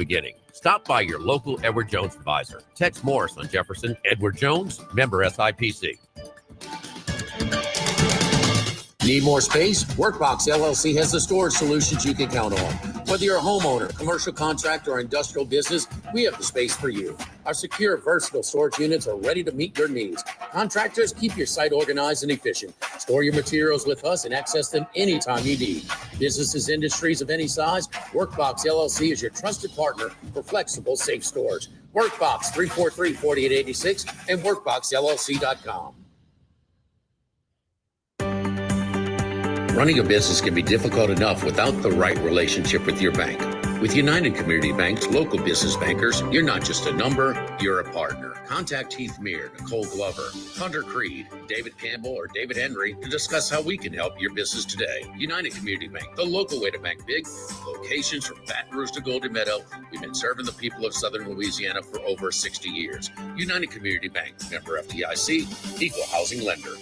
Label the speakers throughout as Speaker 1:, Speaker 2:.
Speaker 1: beginning. Stop by your local Edward Jones advisor. Tex Morris on Jefferson. Edward Jones, member SIPC.
Speaker 2: Need more space? Workbox LLC has the storage solutions you can count on. Whether you're a homeowner, commercial contractor, or industrial business, we have the space for you. Our secure, versatile storage units are ready to meet your needs. Contractors, keep your site organized and efficient. Store your materials with us and access them anytime you need. Businesses, industries of any size, Workbox LLC is your trusted partner for flexible, safe storage. Workbox 343-4886 and workboxllc.com. Running a business can be difficult enough without the right relationship with your bank. With United Community Bank's local business bankers, you're not just a number, you're a partner. Contact Heath Meir, Nicole Glover, Hunter Creed, David Campbell, or David Henry to discuss how we can help your business today. United Community Bank, the local way to bank big. Locations from Baton Rouge to Golden Meadow. We've been serving the people of Southern Louisiana for over 60 years. United Community Bank, member FDIC, equal housing lender.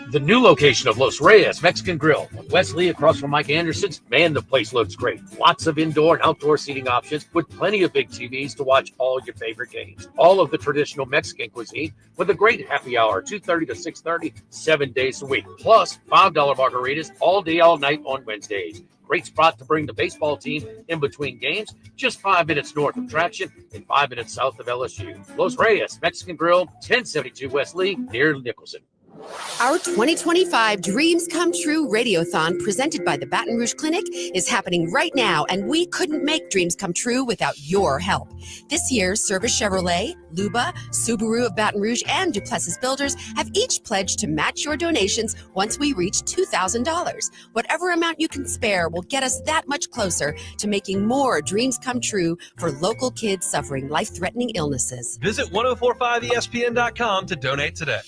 Speaker 3: The new location of Los Reyes Mexican Grill on Wesley across from Mike Anderson's. Man, the place looks great. Lots of indoor and outdoor seating options with plenty of big TVs to watch all your favorite games. All of the traditional Mexican cuisine with a great happy hour, 2:30 to 6:30, 7 days a week. Plus $5 margaritas all day, all night on Wednesdays. Great spot to bring the baseball team in between games, just 5 minutes north of Traction and 5 minutes south of LSU. Los Reyes Mexican Grill, 1072 West Lee, near Nicholson.
Speaker 4: Our 2025 Dreams Come True Radiothon presented by the Baton Rouge Clinic is happening right now, and we couldn't make Dreams Come True without your help. This year, Service Chevrolet, Luba, Subaru of Baton Rouge, and Duplessis Builders have each pledged to match your donations once we reach $2,000. Whatever amount you can spare will get us that much closer to making more dreams come true for local kids suffering life-threatening illnesses.
Speaker 5: Visit 1045ESPN.com to donate today.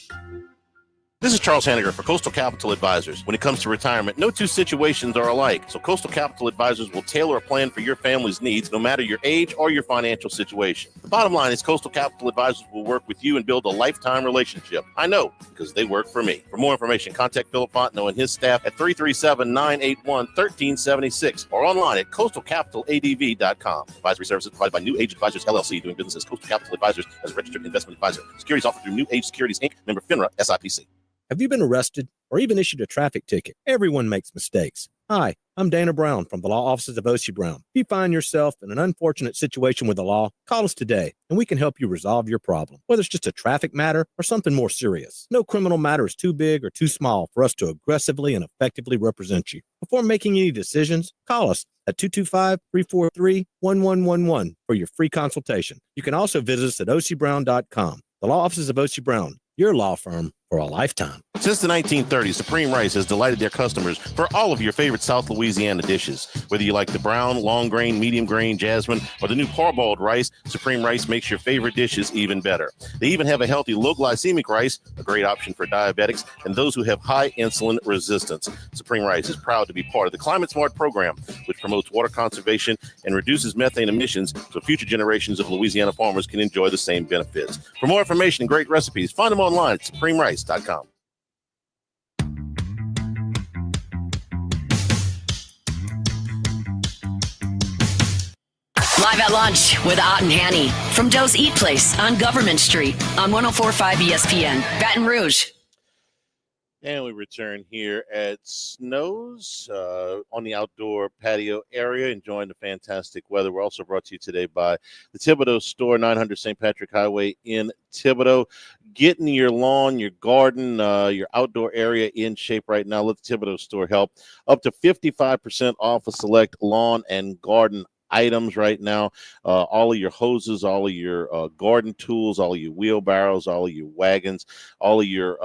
Speaker 6: This is Charles Hanniger for Coastal Capital Advisors. When it comes to retirement, no two situations are alike, so Coastal Capital Advisors will tailor a plan for your family's needs, no matter your age or your financial situation. The bottom line is Coastal Capital Advisors will work with you and build a lifetime relationship. I know, because they work for me. For more information, contact Philip Fontenot and his staff at 337-981-1376 or online at coastalcapitaladv.com. Advisory services provided by New Age Advisors, LLC, doing business as Coastal Capital Advisors as a registered investment advisor. Securities offered through New Age Securities, Inc., member FINRA, SIPC.
Speaker 7: Have you been arrested or even issued a traffic ticket? Everyone makes mistakes. Hi, I'm Dana Brown from the law offices of O.C. Brown. If you find yourself in an unfortunate situation with the law, call us today and we can help you resolve your problem, whether it's just a traffic matter or something more serious. No criminal matter is too big or too small for us to aggressively and effectively represent you. Before making any decisions, call us at 225-343-1111 for your free consultation. You can also visit us at ocbrown.com. The law offices of O.C. Brown, your law firm for a lifetime.
Speaker 6: Since the 1930s, Supreme Rice has delighted their customers for all of your favorite South Louisiana dishes. Whether you like the brown, long grain, medium grain, jasmine, or the new parboiled rice, Supreme Rice makes your favorite dishes even better. They even have a healthy low glycemic rice, a great option for diabetics and those who have high insulin resistance. Supreme Rice is proud to be part of the Climate Smart program, which promotes water conservation and reduces methane emissions so future generations of Louisiana farmers can enjoy the same benefits. For more information and great recipes, find them online at supremerice.com.
Speaker 8: Live at lunch with Ott and Hanny from Doe's Eat Place on Government Street on 104.5 ESPN, Baton Rouge.
Speaker 6: And we return here at Snow's on the outdoor patio area, enjoying the fantastic weather. We're also brought to you today by the Thibodaux Store, 900 St. Patrick Highway in Thibodaux. Getting your lawn, your garden, your outdoor area in shape right now. Let the Thibodaux Store help. Up to 55% off of select lawn and garden items right now. All of your hoses, all of your garden tools, all of your wheelbarrows, all of your wagons, all of your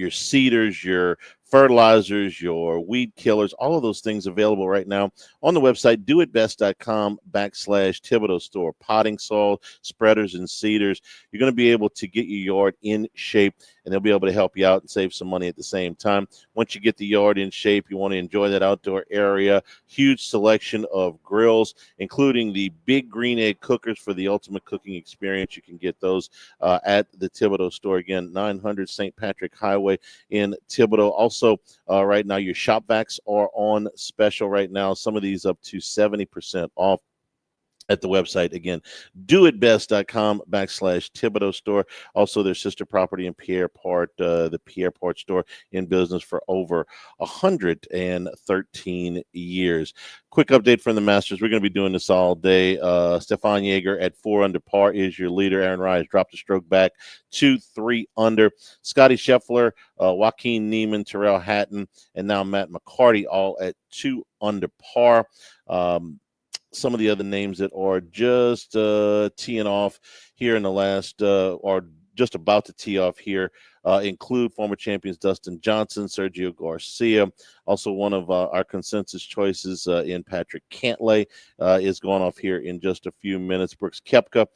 Speaker 6: seeders, your fertilizers, your weed killers, all of those things available right now on the website, doitbest.com/Thibodaux Store. Potting soil, spreaders, and seeders. You're going to be able to get your yard in shape and they'll be able to help you out and save some money at the same time. Once you get the yard in shape, you want to enjoy that outdoor area. Huge selection of grills, including the big green egg cookers for the ultimate cooking experience. You can get those at the Thibodeau store. Again, 900 St. Patrick Highway in Thibodeau. Also, right now, your shop vacs are on special right now. Some of these up to 70% off at the website. Again, doitbest.com/Thibodeau store. Also, their sister property in Pierreport, the Pierreport store, in business for over 113 years. Quick update from the Masters. We're going to be doing this all day. Stefan Jaeger at 4 under par is your leader. Aaron Rai dropped a stroke back to 3 under. Scotty Scheffler, Joaquin Niemann, Terrell Hatton, and now Matt McCarty all at 2 under par. Some of the other names that are just teeing off here in the last or just about to tee off here include former champions Dustin Johnson, Sergio Garcia. Also, one of our consensus choices in Patrick Cantlay is going off here in just a few minutes. Brooks Koepka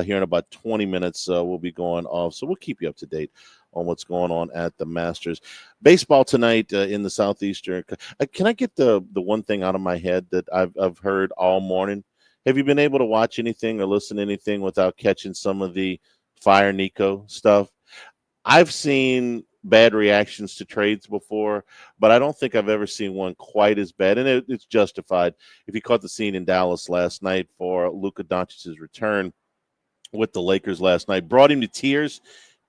Speaker 6: here in about 20 minutes will be going off. So we'll keep you up to date on what's going on at the Masters. Baseball tonight in the Southeastern. Can I get the one thing out of my head that I've heard all morning? Have you been able to watch anything or listen to anything without catching some of the Fire Nico stuff? I've seen bad reactions to trades before, but I don't think I've ever seen one quite as bad, and it's justified. If you caught the scene in Dallas last night for Luka Doncic's return with the Lakers last night, brought him to tears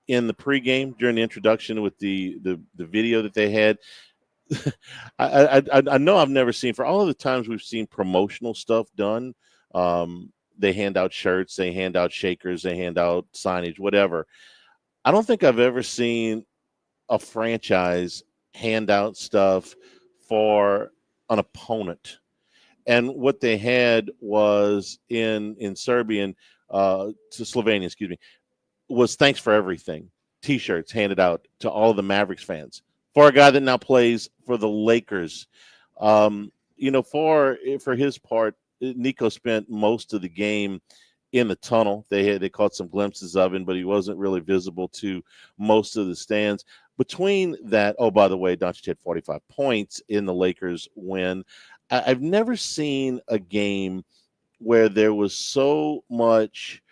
Speaker 6: in the pregame during the introduction with the video that they had. I know I've never seen, for all of the times we've seen promotional stuff done, they hand out shirts, they hand out shakers, they hand out signage, whatever. I don't think I've ever seen a franchise hand out stuff for an opponent. And what they had was in Serbian, to Slovenia, excuse me, was thanks for everything. T-shirts handed out to all of the Mavericks fans for a guy that now plays for the Lakers. For his part, Nico spent most of the game in the tunnel. They caught some glimpses of him, but he wasn't really visible to most of the stands. Between that, oh, by the way, Doncic had 45 points in the Lakers win. I've never seen a game where there was so much,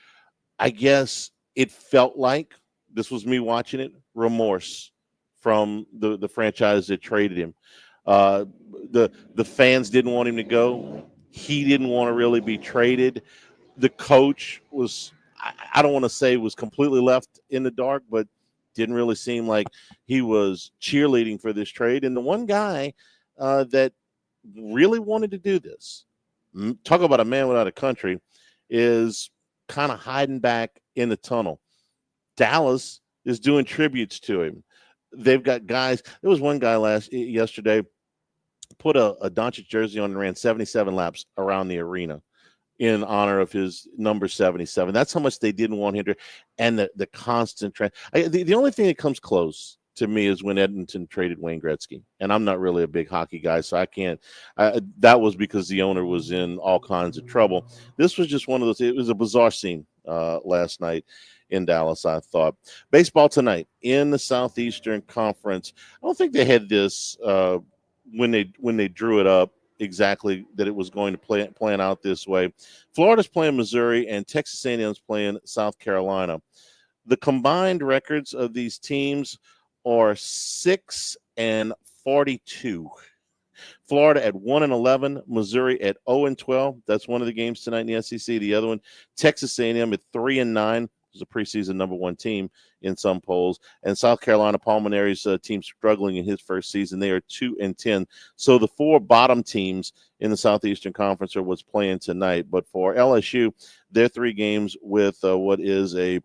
Speaker 6: I guess it felt like, this was me watching it, remorse from the franchise that traded him. The fans didn't want him to go. He didn't want to really be traded. The coach was, I don't want to say was completely left in the dark, but didn't really seem like he was cheerleading for this trade. And the one guy that really wanted to do this, talk about a man without a country, is kind of hiding back in the tunnel. Dallas is doing tributes to him. They've got guys. There was one guy yesterday put a Doncic jersey on and ran 77 laps around the arena in honor of his number 77. That's how much they didn't want him to. And the constant trend. The only thing that comes close to me is when Edmonton traded Wayne Gretzky. And I'm not really a big hockey guy, so I can't. That was because the owner was in all kinds of trouble. This was just one of those. It was a bizarre scene last night in Dallas, I thought. Baseball tonight in the Southeastern Conference. I don't think they had this when they drew it up exactly that it was going to plan out this way. Florida's playing Missouri and Texas A&M's playing South Carolina. The combined records of these teams are 6-42. Florida at 1-11, Missouri at 0-12. That's one of the games tonight in the SEC. The other one, Texas A&M at 3-9. A preseason number one team in some polls, and South Carolina, Paul Maneri's team, struggling in his first season. They are 2-10. So the 4 bottom teams in the Southeastern Conference are what's playing tonight. But for LSU, they're 3 games with what is a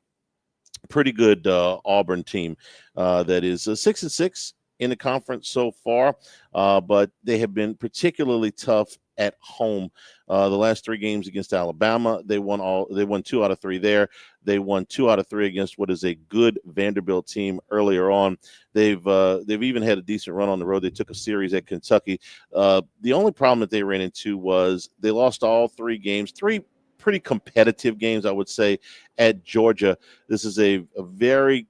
Speaker 6: pretty good Auburn team that is 6-6 in the conference so far, but they have been particularly tough at home. The last 3 games against Alabama, they won 2 out of 3 there. They won 2 out of 3 against what is a good Vanderbilt team earlier on. They've even had a decent run on the road. They took a series at Kentucky. The only problem that they ran into was they lost all 3 games, 3 pretty competitive games, I would say, at Georgia. This is a very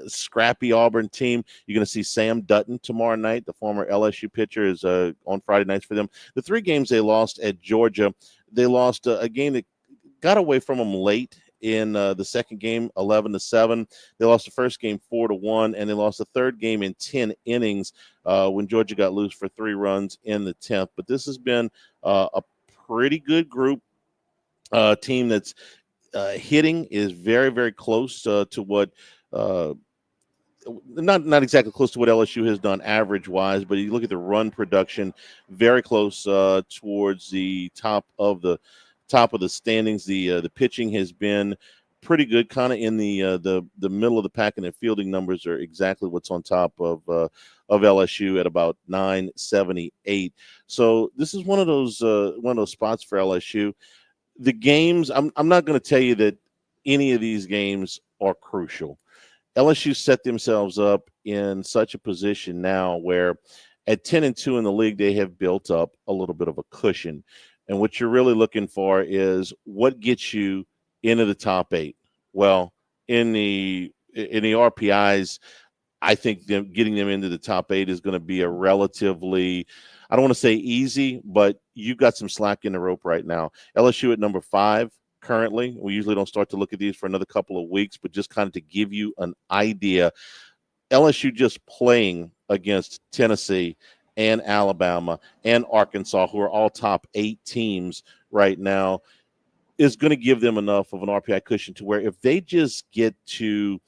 Speaker 6: scrappy Auburn team. You're going to see Sam Dutton tomorrow night. The former LSU pitcher is on Friday nights for them. The 3 games they lost at Georgia, they lost a game that got away from them late in the second game, 11-7. They lost the first game 4-1, and they lost the third game in 10 innings when Georgia got loose for 3 runs in the 10th. But this has been a pretty good group. Team that's hitting is very, very close to what not exactly close to what LSU has done average-wise, but you look at the run production, very close towards the top of the standings. The pitching has been pretty good, kind of in the middle of the pack, and the fielding numbers are exactly what's on top of LSU at about 978. So this is one of those spots for LSU. The games, I'm not going to tell you that any of these games are crucial. LSU set themselves up in such a position now where at 10-2 in the league, they have built up a little bit of a cushion. And what you're really looking for is what gets you into the top 8. Well, in the RPIs, I think getting them into the top 8 is going to be a relatively, I don't want to say easy, but you've got some slack in the rope right now. LSU at number 5 currently. We usually don't start to look at these for another couple of weeks, but just kind of to give you an idea, LSU just playing against Tennessee and Alabama and Arkansas, who are all top 8 teams right now, is going to give them enough of an RPI cushion to where if they just get to,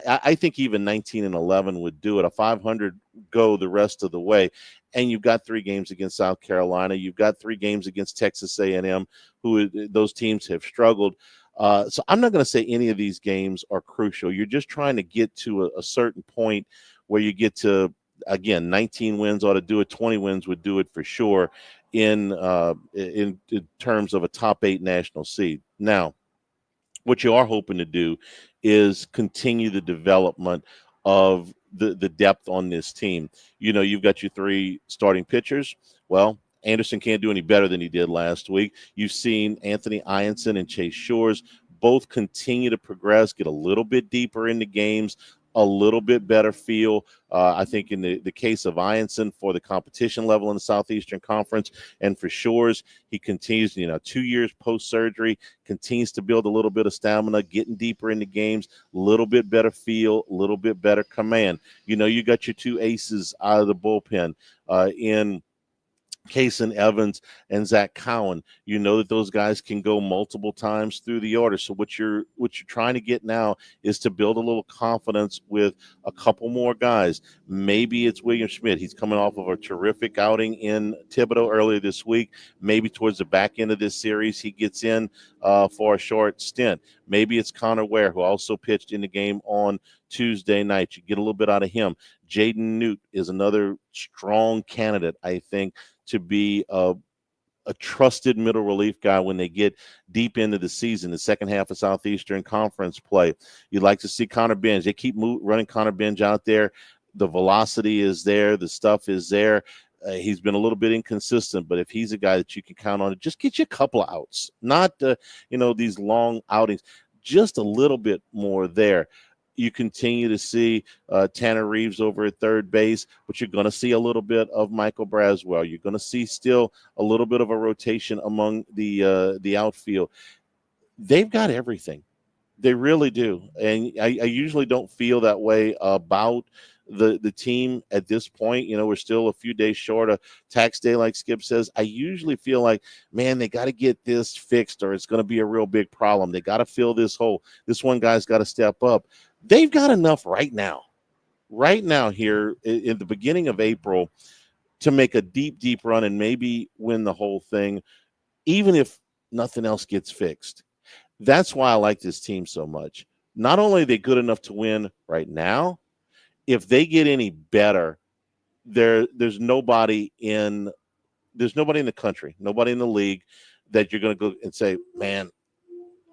Speaker 6: I think even 19-11 would do it, a 500 go the rest of the way. And you've got 3 games against South Carolina. You've got 3 games against Texas A&M, who those teams have struggled. So I'm not going to say any of these games are crucial. You're just trying to get to a certain point where you get to, again, 19 wins ought to do it. 20 wins would do it for sure in terms of a top 8 national seed. Now, what you are hoping to do is continue the development of the depth on this team. You know, you've got your 3 starting pitchers. Well, Anderson can't do any better than he did last week. You've seen Anthony Ianson and Chase Shores both continue to progress, get a little bit deeper into games, a little bit better feel. I think in the case of Ianson for the competition level in the Southeastern Conference, and for Shores, he continues, 2 years post-surgery, continues to build a little bit of stamina, getting deeper into games, a little bit better feel, a little bit better command. You got your 2 aces out of the bullpen in Kason Evans and Zach Cowan. You know that those guys can go multiple times through the order. So what you're trying to get now is to build a little confidence with a couple more guys. Maybe it's William Schmidt. He's coming off of a terrific outing in Thibodeau earlier this week. Maybe towards the back end of this series, he gets in for a short stint. Maybe it's Connor Ware, who also pitched in the game on Tuesday night. You get a little bit out of him. Jaden Newt is another strong candidate, I think, to be a trusted middle relief guy when they get deep into the season, the second half of Southeastern Conference play. You'd like to see Connor Benj. They keep running Connor Benj out there. The velocity is there. The stuff is there. He's been a little bit inconsistent, but if he's a guy that you can count on, just get you a couple of outs, not these long outings, just a little bit more there. You continue to see Tanner Reeves over at third base, but you're going to see a little bit of Michael Braswell. You're going to see still a little bit of a rotation among the outfield. They've got everything. They really do. And I usually don't feel that way about the team at this point. We're still a few days short of tax day, like Skip says. I usually feel like, man, they got to get this fixed or it's going to be a real big problem. They got to fill this hole. This one guy's got to step up. They've got enough right now here in the beginning of April to make a deep, deep run and maybe win the whole thing, even if nothing else gets fixed. That's why I like this team so much. Not only are they good enough to win right now, if they get any better, there's nobody in the country, nobody in the league that you're going to go and say, man,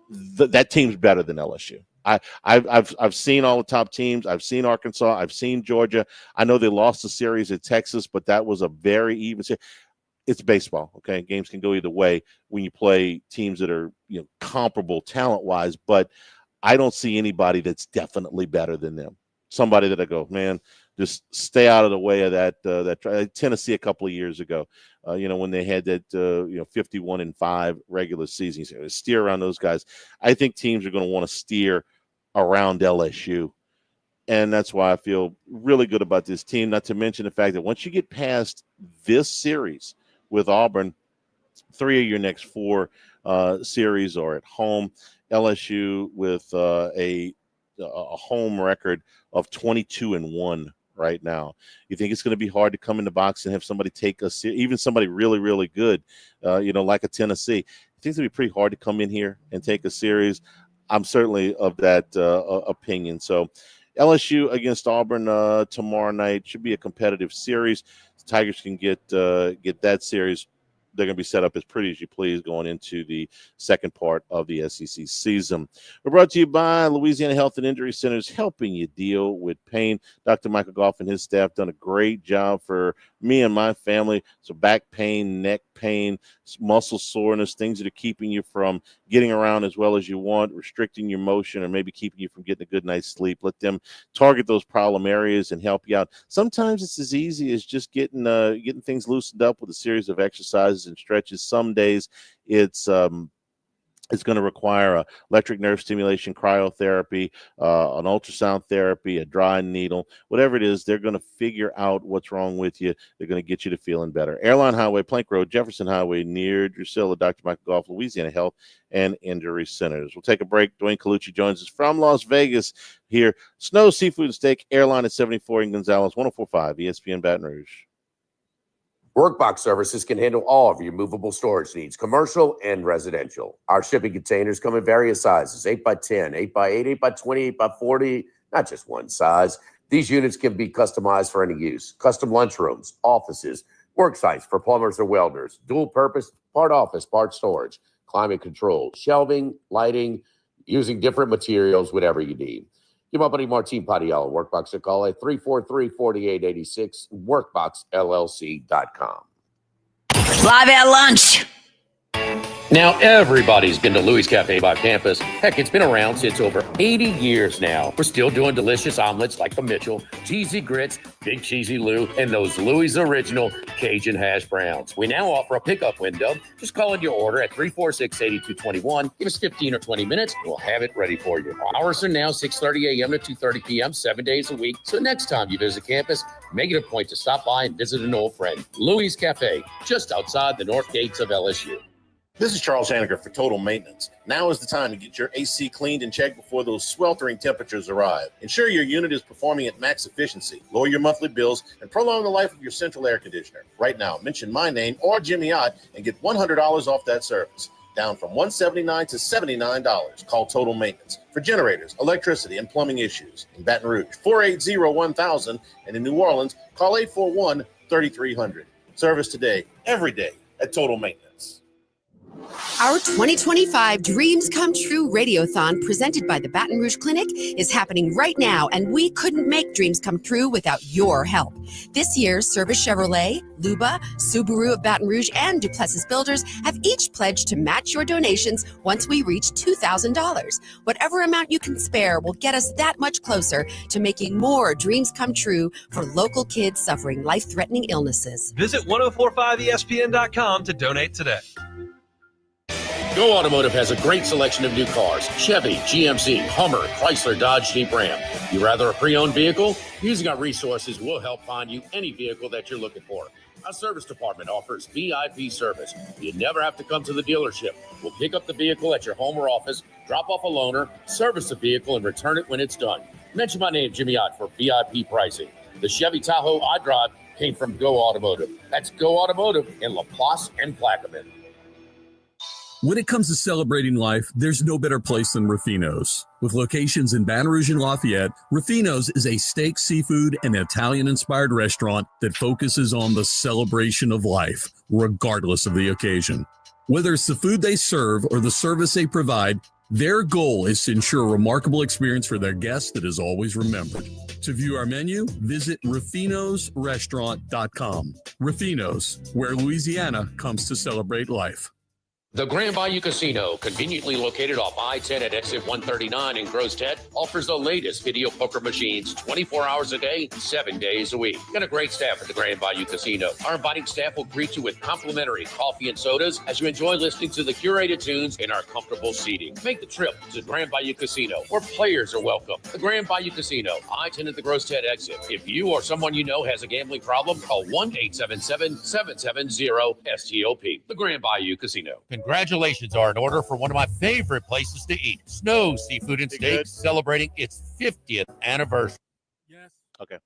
Speaker 6: that team's better than LSU. I've seen all the top teams. I've seen Arkansas. I've seen Georgia. I know they lost the series at Texas, but that was a very even series. It's baseball, okay? Games can go either way when you play teams that are comparable talent-wise. But I don't see anybody that's definitely better than them. Somebody that I go, man, just stay out of the way of that Tennessee a couple of years ago, when they had that 51-5 regular season. So steer around those guys. I think teams are going to want to steer around LSU. And that's why I feel really good about this team, not to mention the fact that once you get past this series with Auburn, 3 of your next 4 series are at home. LSU with a home record of 22-1 right now. You think it's going to be hard to come in the box and have somebody take even somebody really, really good, like a Tennessee. I think it's going to be pretty hard to come in here and take a series. I'm certainly of that opinion. So LSU against Auburn tomorrow night should be a competitive series. The Tigers can get that series. They're going to be set up as pretty as you please going into the second part of the SEC season. We're brought to you by Louisiana Health and Injury Centers, helping you deal with pain. Dr. Michael Goff and his staff done a great job for me and my family. So back pain, neck pain, muscle soreness, things that are keeping you from getting around as well as you want, restricting your motion, or maybe keeping you from getting a good night's sleep. Let them target those problem areas and help you out. Sometimes it's as easy as just getting things loosened up with a series of exercises and stretches. Some days it's going to require electric nerve stimulation, cryotherapy, an ultrasound therapy, a dry needle, whatever it is. They're going to figure out what's wrong with you. They're going to get you to feeling better. Airline Highway, Plank Road, Jefferson Highway, near Drusilla, Dr. Michael Goff, Louisiana Health and Injury Centers. We'll take a break. Dwayne Colucci joins us from Las Vegas here. Snow Seafood and Steak, Airline at 74 in Gonzales, 104.5 ESPN Baton Rouge.
Speaker 2: Workbox Services can handle all of your movable storage needs, commercial and residential. Our shipping containers come in various sizes, 8x10, 8x8, 8x20, 8x40, not just one size. These units can be customized for any use. Custom lunchrooms, offices, work sites for plumbers or welders, dual purpose, part office, part storage, climate control, shelving, lighting, using different materials, whatever you need. Give my buddy Martin Padiello, Workbox, a call at 343-4886, workboxllc.com.
Speaker 8: Live at lunch.
Speaker 1: Now, everybody's been to Louis Cafe by campus. Heck, it's been around since over 80 years now. We're still doing delicious omelets like the Mitchell, cheesy grits, Big Cheesy Lou, and those Louis Original Cajun hash browns. We now offer a pickup window. Just call in your order at 346-8221. Give us 15 or 20 minutes. We'll have it ready for you. Hours are now 6:30 a.m. to 2:30 p.m., 7 days a week. So next time you visit campus, make it a point to stop by and visit an old friend. Louis Cafe, just outside the north gates of LSU.
Speaker 9: This is Charles Haniger for Total Maintenance. Now is the time to get your AC cleaned and checked before those sweltering temperatures arrive. Ensure your unit is performing at max efficiency, lower your monthly bills, and prolong the life of your central air conditioner. Right now, mention my name or Jimmy Ott and get $100 off that service. Down from $179 to $79. Call Total Maintenance for generators, electricity, and plumbing issues. In Baton Rouge, 480-1000, and in New Orleans, call 841-3300. Service today, every day at Total Maintenance.
Speaker 4: Our 2025 Dreams Come True Radiothon, presented by the Baton Rouge Clinic, is happening right now, and we couldn't make dreams come true without your help. This year, Service Chevrolet, Luba, Subaru of Baton Rouge, and Duplessis Builders have each pledged to match your donations once we reach $2,000. Whatever amount you can spare will get us that much closer to making more dreams come true for local kids suffering life-threatening illnesses.
Speaker 5: Visit 1045ESPN.com to donate today.
Speaker 1: Go Automotive has a great selection of new cars: Chevy, GMC, Hummer, Chrysler, Dodge, Jeep, Ram. You rather a pre-owned vehicle? Using our resources, we'll help find you any vehicle that you're looking for. Our service department offers VIP service. You never have to come to the dealership. We'll pick up the vehicle at your home or office, drop off a loaner, service the vehicle, and return it when it's done. Mention my name, Jimmy Ott, for VIP pricing. The Chevy Tahoe I drive came from Go Automotive. That's Go Automotive in LaPlace and Plaquemine.
Speaker 10: When it comes to celebrating life, there's no better place than Ruffino's. With locations in Baton Rouge and Lafayette, Ruffino's is a steak, seafood, and Italian-inspired restaurant that focuses on the celebration of life, regardless of the occasion. Whether it's the food they serve or the service they provide, their goal is to ensure a remarkable experience for their guests that is always remembered. To view our menu, visit ruffinosrestaurant.com. Ruffino's, where Louisiana comes to celebrate life.
Speaker 1: The Grand Bayou Casino, conveniently located off I-10 at exit 139 in Gross Ted, offers the latest video poker machines 24 hours a day, 7 days a week. Got a great staff at the Grand Bayou Casino. Our inviting staff will greet you with complimentary coffee and sodas as you enjoy listening to the curated tunes in our comfortable seating. Make the trip to Grand Bayou Casino, where players are welcome. The Grand Bayou Casino, I-10 at the Gross Ted exit. If you or someone you know has a gambling problem, call 1-877-770-STOP. The Grand Bayou Casino.
Speaker 3: Congratulations are in order for one of my favorite places to eat, Snow's Seafood and Steaks, celebrating its 50th anniversary.
Speaker 6: Yes. Okay.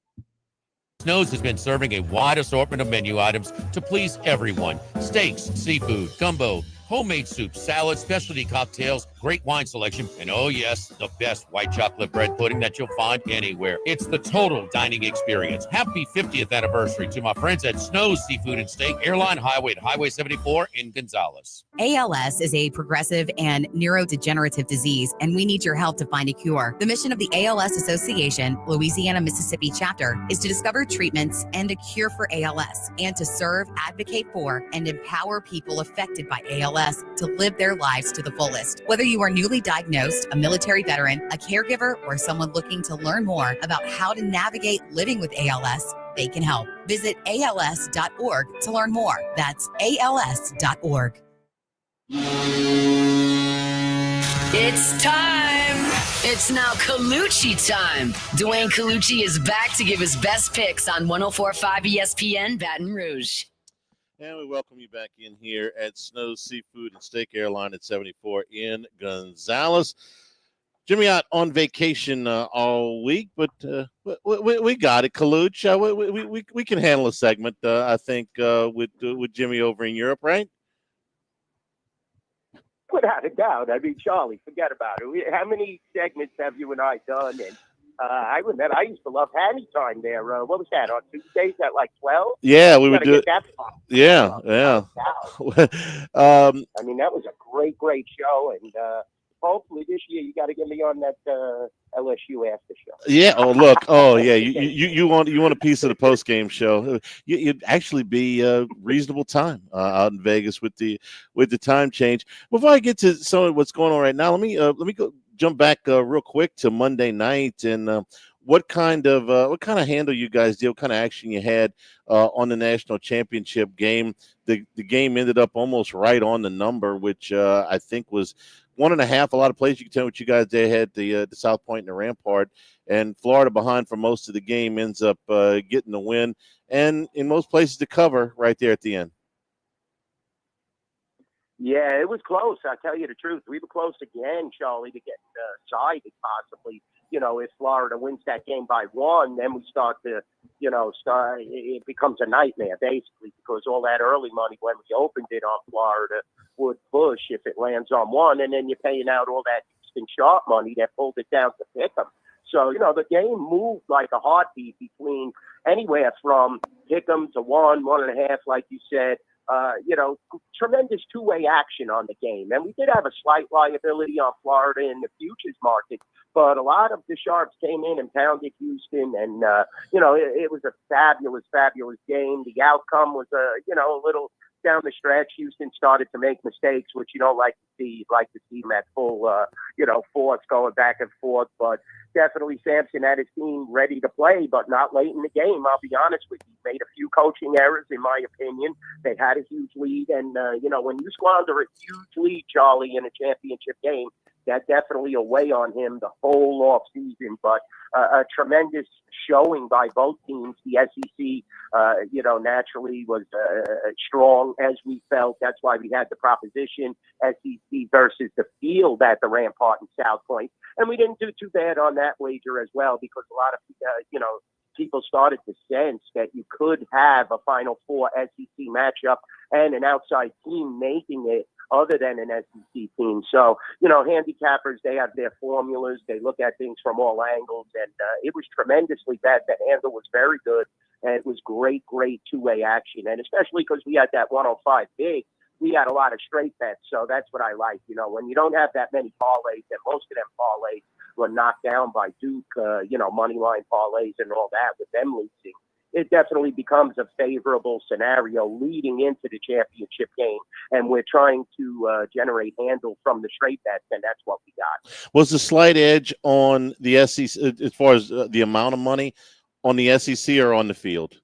Speaker 3: Snow's has been serving a wide assortment of menu items to please everyone. Steaks, seafood, gumbo, homemade soups, salads, specialty cocktails, great wine selection, and oh yes, the best white chocolate bread pudding that you'll find anywhere. It's the total dining experience. Happy 50th anniversary to my friends at Snow's Seafood and Steak, Airline Highway at Highway 74 in Gonzales.
Speaker 11: ALS is a progressive and neurodegenerative disease, and we need your help to find a cure. The mission of the ALS Association, Louisiana, Mississippi chapter, is to discover treatments and a cure for ALS, and to serve, advocate for, and empower people affected by ALS to live their lives to the fullest. Whether you are newly diagnosed, a military veteran, a caregiver, or someone looking to learn more about how to navigate living with ALS, they can help. Visit als.org to learn more. That's als.org.
Speaker 8: It's time. It's now Colucci time. Dwayne Colucci is back to give his best picks on 104.5 ESPN Baton Rouge.
Speaker 6: And we welcome you back in here at Snow's Seafood and Steak Airline at 74 in Gonzales. Jimmy out on vacation all week, but we got it, Kaluch. We can handle a segment, I think, with Jimmy over in Europe, right?
Speaker 12: Without a doubt. I mean, Charlie, forget about it. How many segments have you and I done? And I remember I used to love Hanny time there. What was that, on Tuesdays at like 12?
Speaker 6: Yeah, we would do it. Yeah.
Speaker 12: I mean, that was a great show. And hopefully this year you got to get me on that LSU after show.
Speaker 6: Yeah. Oh, look. Oh, yeah. You want a piece of the post game show? You'd actually be a reasonable time out in Vegas with the time change. Before I get to some of what's going on right now, let me go jump back real quick to Monday night and what kind of handle you guys did, what kind of action you had on the national championship game. The game ended up almost right on the number, which I think was 1.5. A lot of plays you can tell what you guys did had the South Point and the Rampart, and Florida behind for most of the game ends up getting the win, and in most places to cover right there at the end.
Speaker 12: Yeah, it was close. I'll tell you the truth. We were close again, Charlie, to get sided possibly. You know, if Florida wins that game by 1, then we start to, it becomes a nightmare, basically, because all that early money when we opened it on Florida would push if it lands on 1, and then you're paying out all that Houston Sharp money that pulled it down to pick 'em. So, the game moved like a heartbeat between anywhere from pick 'em to 1, 1.5, like you said. Tremendous two-way action on the game. And we did have a slight liability on Florida in the futures market, but a lot of the sharps came in and pounded Houston. And, it was a fabulous game. The outcome was, a little down the stretch. Houston started to make mistakes, which you don't like to see. You'd like to see them at full, force going back and forth. But definitely Sampson had his team ready to play, but not late in the game. I'll be honest with you. He made a few coaching errors, in my opinion. They had a huge lead. And, when you squander a huge lead, Charlie, in a championship game, that definitely will weigh on him the whole off season. But a tremendous showing by both teams. The SEC, naturally was strong as we felt. That's why we had the proposition SEC versus the field at the Rampart and South Point. And we didn't do too bad on that wager as well, because a lot of, people started to sense that you could have a Final Four SEC matchup and an outside team making it other than an SEC team. So, handicappers, they have their formulas. They look at things from all angles. And it was tremendously bad. The handle was very good. And it was great two-way action. And especially because we had that 105 big, we had a lot of straight bets. So that's what I like. When you don't have that many parlays, and most of them parlays were knocked down by Duke, money line parlays and all that with them losing. it definitely becomes a favorable scenario leading into the championship game. And we're trying to generate handle from the straight bets, and that's what we got.
Speaker 6: Was the slight edge on the SEC as far as the amount of money on the SEC or on the field?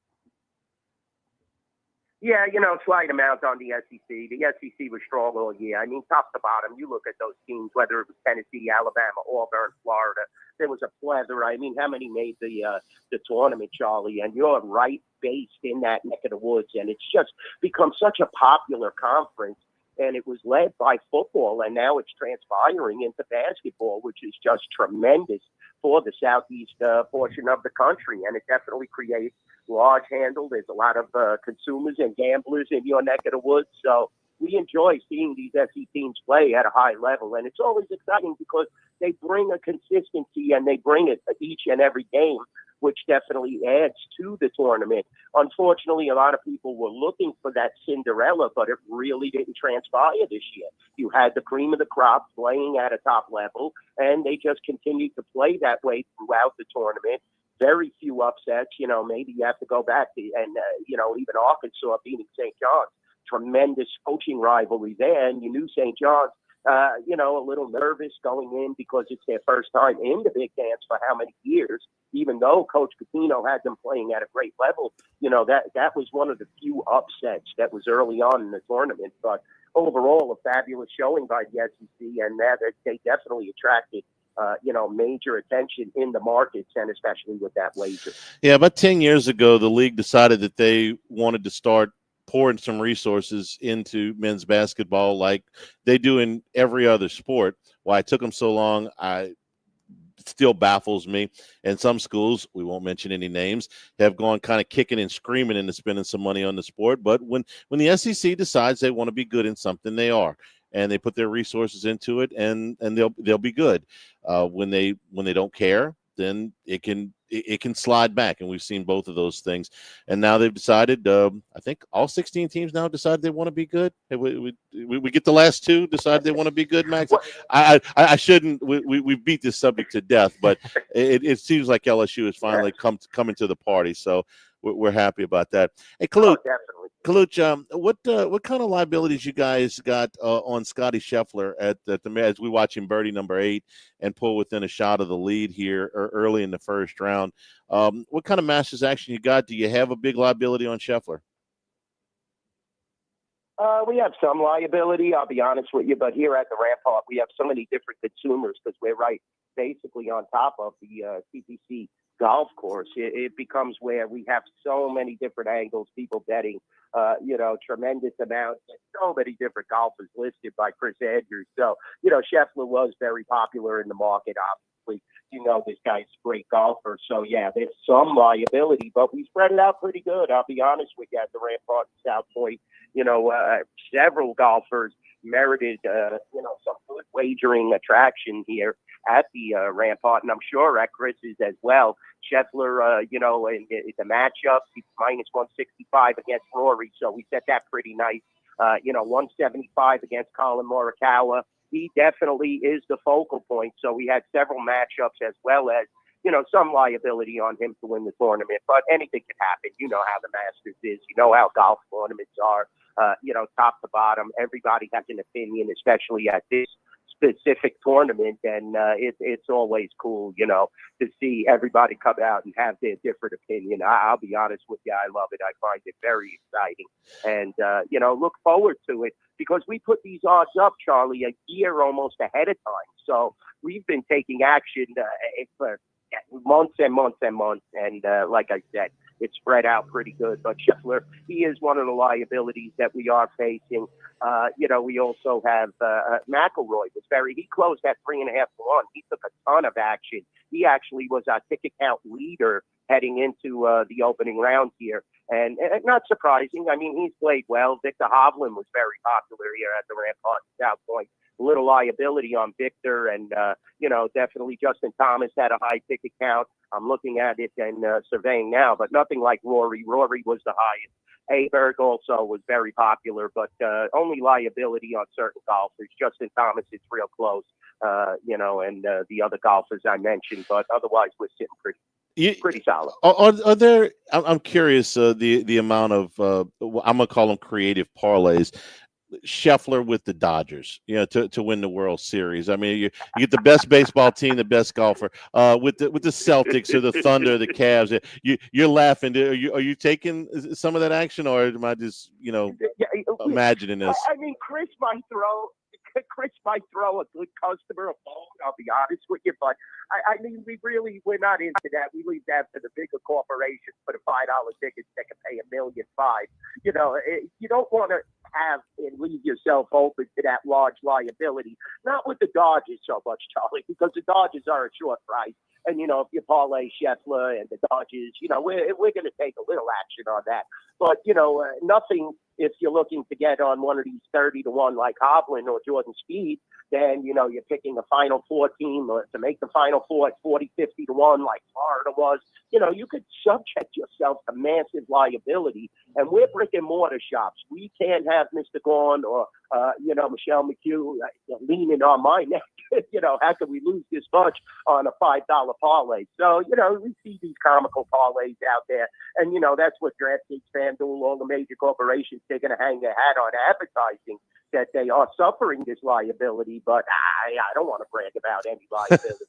Speaker 12: Yeah, slight amount on the SEC. The SEC was strong all year. I mean, top to bottom, you look at those teams, whether it was Tennessee, Alabama, Auburn, Florida, there was a plethora. I mean, how many made the tournament, Charlie? And you're right based in that neck of the woods, and it's just become such a popular conference. And it was led by football, and now it's transpiring into basketball, which is just tremendous for the southeast portion of the country. And it definitely creates large handle. There's a lot of consumers and gamblers in your neck of the woods. So we enjoy seeing these SEC teams play at a high level. And it's always exciting because they bring a consistency and they bring it each and every game, which definitely adds to the tournament. Unfortunately, a lot of people were looking for that Cinderella, but it really didn't transpire this year. You had the cream of the crop playing at a top level, and they just continued to play that way throughout the tournament. Very few upsets. Maybe you have to go back to, and even Arkansas beating St. John's. Tremendous coaching rivalry there, and you knew St. John's, a little nervous going in because it's their first time in the Big Dance for how many years, even though Coach Pitino had them playing at a great level. That was one of the few upsets that was early on in the tournament. But overall, a fabulous showing by the SEC, and that they definitely attracted major attention in the markets, and especially with that wager.
Speaker 6: Yeah, about 10 years ago, the league decided that they wanted to start pouring some resources into men's basketball like they do in every other sport. Why it took them so long, still baffles me. And some schools, we won't mention any names, have gone kind of kicking and screaming into spending some money on the sport. But when the SEC decides they want to be good in something, they are. And they put their resources into it, and they'll be good. When they don't care, then it can slide back, and we've seen both of those things. And now they've decided. I think all 16 teams now decide they want to be good. We get the last two decide they want to be good, Max. I shouldn't. We beat this subject to death, but it seems like LSU has finally coming to the party. So we're happy about that. Hey, Kaluch.
Speaker 12: Oh, definitely.
Speaker 6: Kaluch, what kind of liabilities you guys got on Scotty Scheffler at the as we watch him birdie number 8 and pull within a shot of the lead here early in the first round? What kind of Masters action you got? Do you have a big liability on Scheffler?
Speaker 12: We have some liability, I'll be honest with you, but here at the Rampart, we have so many different consumers because we're right basically on top of the TPC golf course. It becomes where we have so many different angles, people betting, tremendous amounts, and so many different golfers listed by Chris Andrews. So, Scheffler was very popular in the market, obviously. This guy's a great golfer. So, yeah, there's some liability, but we spread it out pretty good. I'll be honest with you, at the Rampart and South Point, several golfers merited, some good wagering attraction here at the Rampart, and I'm sure at Chris's as well. Scheffler, in the matchup, he's minus 165 against Rory, so we set that pretty nice. 175 against Colin Morikawa. He definitely is the focal point, so we had several matchups as well as, some liability on him to win the tournament, but anything can happen. You know how the Masters is. You know how golf tournaments are, top to bottom. Everybody has an opinion, especially at this specific tournament, and it's always cool, to see everybody come out and have their different opinion. I'll be honest with you, I love it. I find it very exciting, and look forward to it because we put these odds up, Charlie, a year almost ahead of time. So we've been taking action for months and months and months, and like I said, it's spread out pretty good. But Scheffler, he is one of the liabilities that we are facing. We also have McIlroy. He closed at 3.5 to 1. He took a ton of action. He actually was our ticket count leader heading into the opening round here. And not surprising. I mean, he's played well. Victor Hovland was very popular here at the Rampart South Point. A little liability on Victor, and definitely Justin Thomas had a high ticket count. I'm looking at it and surveying now, but nothing like Rory. Rory was the highest. Aberg also was very popular, but only liability on certain golfers. Justin Thomas is real close, and the other golfers I mentioned, but otherwise we're sitting pretty. Pretty solid.
Speaker 6: Are there? I'm curious. The amount of I'm gonna call them creative parlays. Scheffler with the Dodgers, to win the World Series. I mean, you get the best baseball team, the best golfer. With the Celtics or the Thunder, the Cavs. You're laughing. Are you taking some of that action, or am I just imagining this?
Speaker 12: I mean, Chris might throw a good customer a bone. I'll be honest with you, but I mean, we're not into that. We leave that to the bigger corporations for the $5 tickets that can pay $1.5 million. You don't want to have and leave yourself open to that large liability. Not with the Dodgers so much, Charlie, because the Dodgers are a short price. And, if you parlay Scheffler and the Dodgers, we're going to take a little action on that. But, nothing if you're looking to get on one of these 30-1 like Hovland or Jordan Speed, then, you're picking a Final Four team or to make the Final Four at 40, 50-1 like Florida was. You could subject yourself to massive liability. And we're brick and mortar shops. We can't have Mr. Gorn or, Michelle McHugh leaning on my neck. How can we lose this much on a $5 parlay? So, we see these comical parlays out there. And, that's what DraftKings, FanDuel, all the major corporations, they're going to hang their hat on advertising that they are suffering this liability. But I don't want to brag about any liability.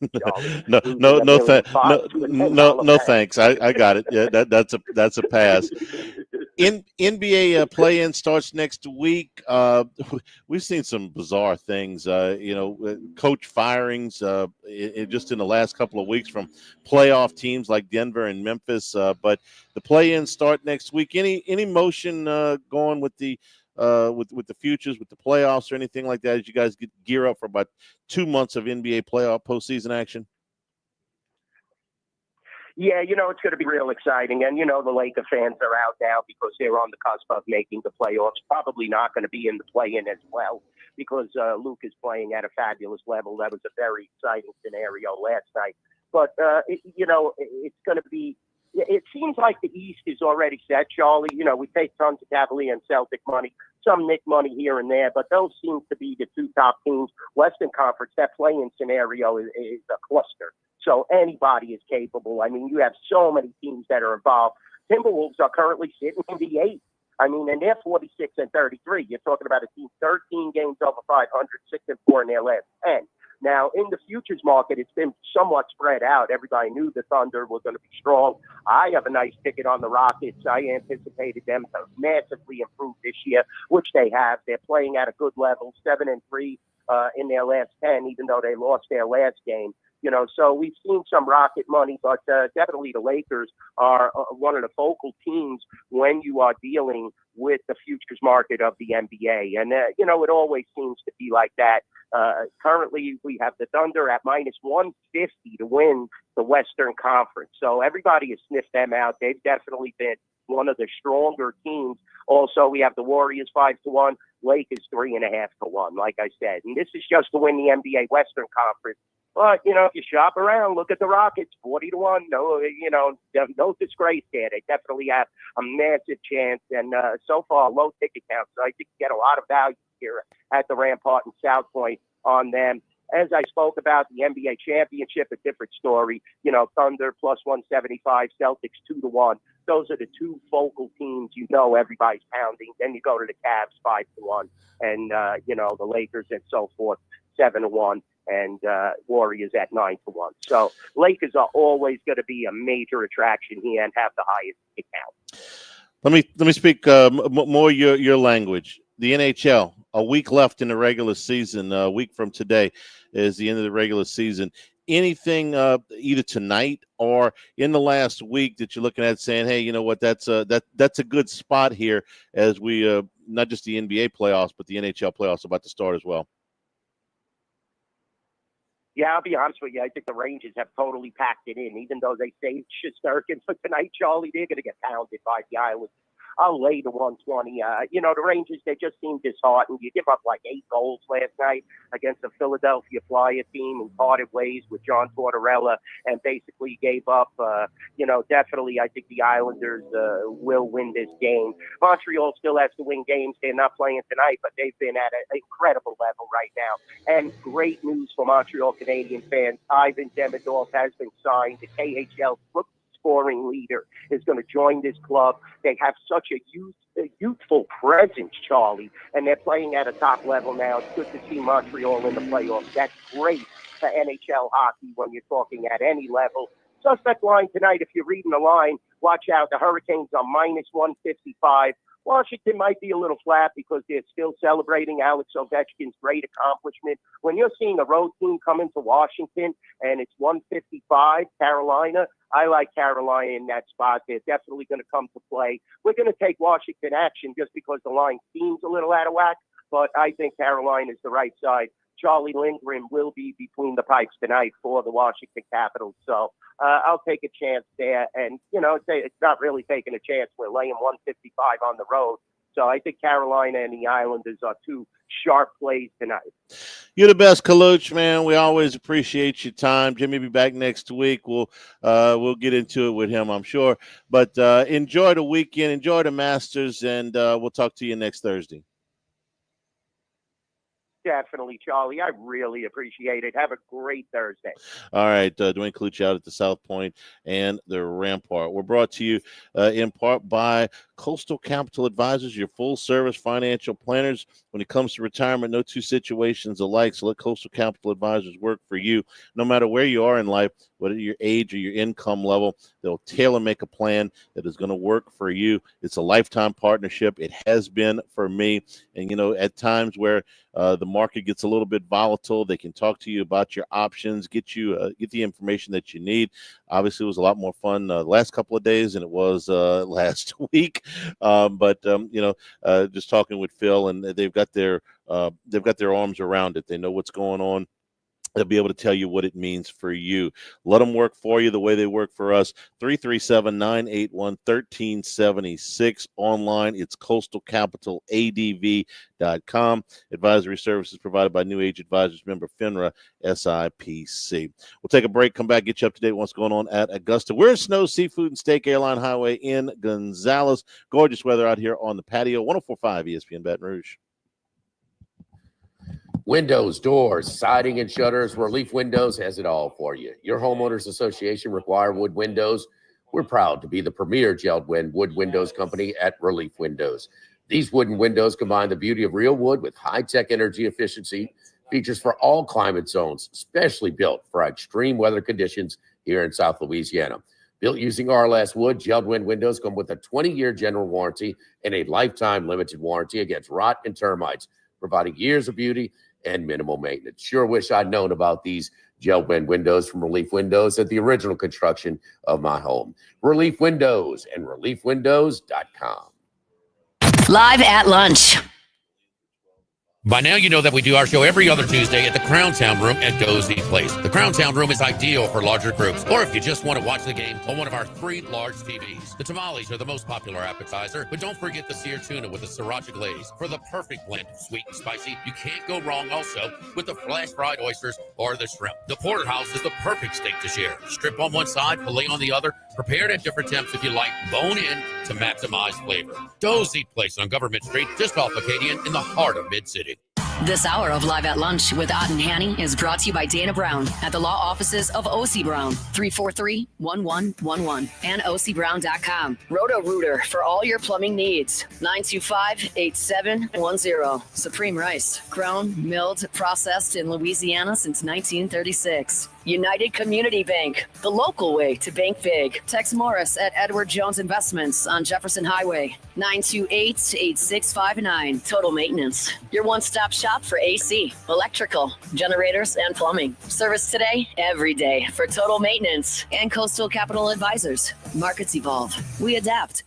Speaker 6: No, thanks. I got it. Yeah, that's a pass. NBA play-in starts next week. We've seen some bizarre things. Coach firings just in the last couple of weeks from playoff teams like Denver and Memphis. But the play-in start next week. Any motion going with the with the futures, with the playoffs, or anything like that as you guys gear up for about 2 months of NBA playoff postseason action?
Speaker 12: Yeah, it's going to be real exciting. And, the Laker fans are out now because they're on the cusp of making the playoffs. Probably not going to be in the play-in as well because Luke is playing at a fabulous level. That was a very exciting scenario last night. But, it's going to be – it seems like the East is already set, Charlie. We take tons of Cavalier and Celtic money, some Knick money here and there, but those seem to be the two top teams. Western Conference, that play-in scenario is a cluster. So anybody is capable. I mean, you have so many teams that are involved. Timberwolves are currently sitting in the 8th. I mean, and they're 46 and 33. You're talking about a team 13 games over 500, 6-4 in their last 10. Now, in the futures market, it's been somewhat spread out. Everybody knew the Thunder were going to be strong. I have a nice ticket on the Rockets. I anticipated them to massively improve this year, which they have. They're playing at a good level, 7-3 in their last 10, even though they lost their last game. So we've seen some Rocket money, but definitely the Lakers are one of the focal teams when you are dealing with the futures market of the NBA. And, it always seems to be like that. Currently, we have the Thunder at minus 150 to win the Western Conference. So everybody has sniffed them out. They've definitely been one of the stronger teams. Also, we have the Warriors 5-1, Lakers 3.5-1, like I said. And this is just to win the NBA Western Conference. But, if you shop around, look at the Rockets, 40-1. No disgrace there. They definitely have a massive chance. And so far, low ticket count. So I think you get a lot of value here at the Rampart and South Point on them. As I spoke about, the NBA championship, a different story. Thunder plus 175, Celtics 2-1. Those are the two focal teams everybody's pounding. Then you go to the Cavs 5-1. And, the Lakers and so forth, 7-1. And Warriors at 9-1. So Lakers are always going to be a major attraction here and have the highest ticket count.
Speaker 6: Let me speak more your language. The NHL, a week left in the regular season. A week from today is the end of the regular season. Anything either tonight or in the last week that you're looking at saying, hey, you know what, that's a good spot here as we not just the NBA playoffs, but the NHL playoffs about to start as well.
Speaker 12: Yeah, I'll be honest with you. I think the Rangers have totally packed it in. Even though they saved Shesterkin for tonight, Charlie, they're going to get pounded by the Islanders. I'll lay the 120. The Rangers, they just seem disheartened. You give up like 8 goals last night against the Philadelphia Flyer team who parted ways with John Tortorella and basically gave up. Definitely I think the Islanders will win this game. Montreal still has to win games. They're not playing tonight, but they've been at an incredible level right now. And great news for Montreal Canadian fans. Ivan Demidov has been signed. The KHL scoring leader, is going to join this club. They have such a youthful presence, Charlie, and they're playing at a top level now. It's good to see Montreal in the playoffs. That's great for NHL hockey when you're talking at any level. Suspect line tonight, if you're reading the line, watch out. The Hurricanes are minus 155. Washington might be a little flat because they're still celebrating Alex Ovechkin's great accomplishment. When you're seeing a road team come into Washington and it's 155, Carolina, I like Carolina in that spot. They're definitely going to come to play. We're going to take Washington action just because the line seems a little out of whack, but I think Carolina is the right side. Charlie Lindgren will be between the pipes tonight for the Washington Capitals. So I'll take a chance there. And, it's not really taking a chance. We're laying 155 on the road. So I think Carolina and the Islanders are two sharp plays tonight.
Speaker 6: You're the best, Kaluch, man. We always appreciate your time. Jimmy will be back next week. We'll get into it with him, I'm sure. But enjoy the weekend. Enjoy the Masters. And we'll talk to you next Thursday.
Speaker 12: Definitely, Charlie. I really appreciate it. Have a great Thursday.
Speaker 6: All right, Dwayne Colucci out at the South Point and the Rampart. We're brought to you in part by Coastal Capital Advisors, your full-service financial planners. When it comes to retirement, no two situations alike, so let Coastal Capital Advisors work for you. No matter where you are in life, whether your age or your income level, they'll tailor-make a plan that is going to work for you. It's a lifetime partnership. It has been for me. And, at times where the market gets a little bit volatile, they can talk to you about your options, get the information that you need. Obviously, it was a lot more fun the last couple of days than it was last week. But just talking with Phil, and they've got their arms around it. They know what's going on. They'll be able to tell you what it means for you. Let them work for you the way they work for us. 337-981-1376. Online, it's coastalcapitaladv.com. Advisory services provided by New Age Advisors, member FINRA, SIPC. We'll take a break, come back, get you up to date on what's going on at Augusta. We're at Snow Seafood and Steak Airline Highway in Gonzales. Gorgeous weather out here on the patio. 104.5 ESPN Baton Rouge.
Speaker 1: Windows, doors, siding, and shutters. Relief Windows has it all for you. Your homeowners association require wood windows. We're proud to be the premier gelled wood windows company at Relief Windows. These wooden windows combine the beauty of real wood with high-tech energy efficiency, features for all climate zones, specially built for extreme weather conditions here in South Louisiana. Built using RLS wood, gelled windows come with a 20-year general warranty and a lifetime limited warranty against rot and termites, providing years of beauty and minimal maintenance. Sure wish I'd known about these gel windows from Relief Windows at the original construction of my home. Relief Windows and reliefwindows.com.
Speaker 8: Live at lunch.
Speaker 1: By now, you know that we do our show every other Tuesday at the Crown Town Room at Dozy Place. The Crown Town Room is ideal for larger groups, or if you just want to watch the game on one of our 3 large TVs. The tamales are the most popular appetizer, but don't forget the seared tuna with the sriracha glaze for the perfect blend of sweet and spicy. You can't go wrong also with the flash-fried oysters or the shrimp. The porterhouse is the perfect steak to share. Strip on one side, filet on the other, prepared at different temps if you like, bone in to maximize flavor. Dozy Place on Government Street, just off Acadian in the heart of Mid-City.
Speaker 8: This hour of Live at Lunch with Ott and Hanny is brought to you by Dana Brown at the law offices of O.C. Brown, 343-1111, and ocbrown.com. Roto-Rooter for all your plumbing needs, 925-8710. Supreme Rice, grown, milled, processed in Louisiana since 1936. United Community Bank, the local way to bank big. Tex Morris at Edward Jones Investments on Jefferson Highway, 928-8659. Total Maintenance, your one-stop shop for AC, electrical, generators, and plumbing. Service today, every day for Total Maintenance. And Coastal Capital Advisors. Markets evolve. We adapt.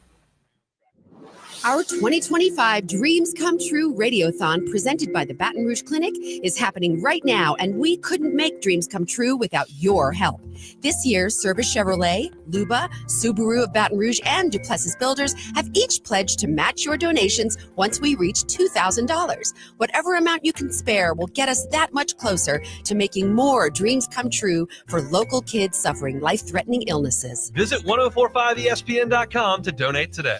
Speaker 4: Our 2025 Dreams Come True Radiothon presented by the Baton Rouge Clinic is happening right now, and we couldn't make dreams come true without your help. This year, Service Chevrolet, Luba, Subaru of Baton Rouge, and Duplessis Builders have each pledged to match your donations once we reach $2,000. Whatever amount you can spare will get us that much closer to making more dreams come true for local kids suffering life-threatening illnesses.
Speaker 5: Visit 1045ESPN.com to donate today.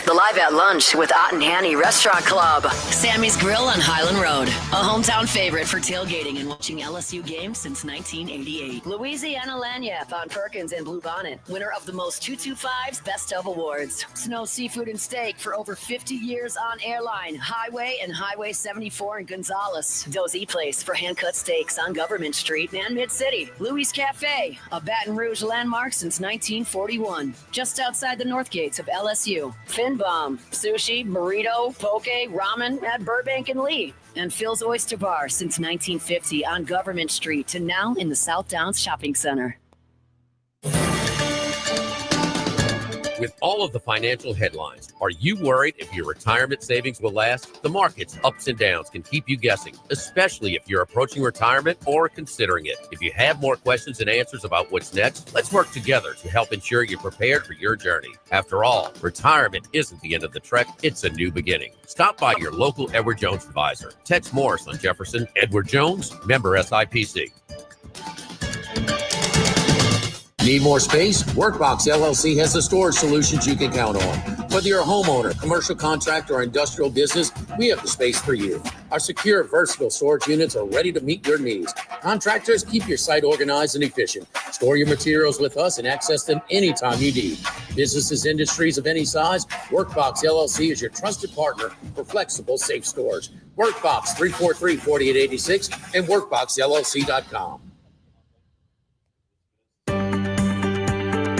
Speaker 8: The Live at Lunch with Ott and Hanny Restaurant Club. Sammy's Grill on Highland Road. A hometown favorite for tailgating and watching LSU games since 1988. Louisiana Lagniappe on Perkins and Bluebonnet. Winner of the most 225's Best of Awards. Snow Seafood and Steak for over 50 years on Airline, Highway, and Highway 74 in Gonzales. Dozy Place for hand-cut steaks on Government Street and Mid-City. Louis Cafe, a Baton Rouge landmark since 1941. Just outside the north gates of LSU. Fin Bomb, sushi, burrito, poke, ramen at Burbank and Lee. And Phil's Oyster Bar since 1950 on Government Street to now in the South Downs Shopping Center.
Speaker 1: With all of the financial headlines, are you worried if your retirement savings will last? The market's ups and downs can keep you guessing, especially if you're approaching retirement or considering it. If you have more questions and answers about what's next, let's work together to help ensure you're prepared for your journey. After all, retirement isn't the end of the trek, it's a new beginning. Stop by your local Edward Jones advisor. Tex Morris on Jefferson, Edward Jones, member SIPC.
Speaker 2: Need more space? Workbox LLC has the storage solutions you can count on. Whether you're a homeowner, commercial contractor, or industrial business, we have the space for you. Our secure, versatile storage units are ready to meet your needs. Contractors, keep your site organized and efficient. Store your materials with us and access them anytime you need. Businesses, industries of any size, Workbox LLC is your trusted partner for flexible, safe storage. Workbox 343-4886 and workboxllc.com.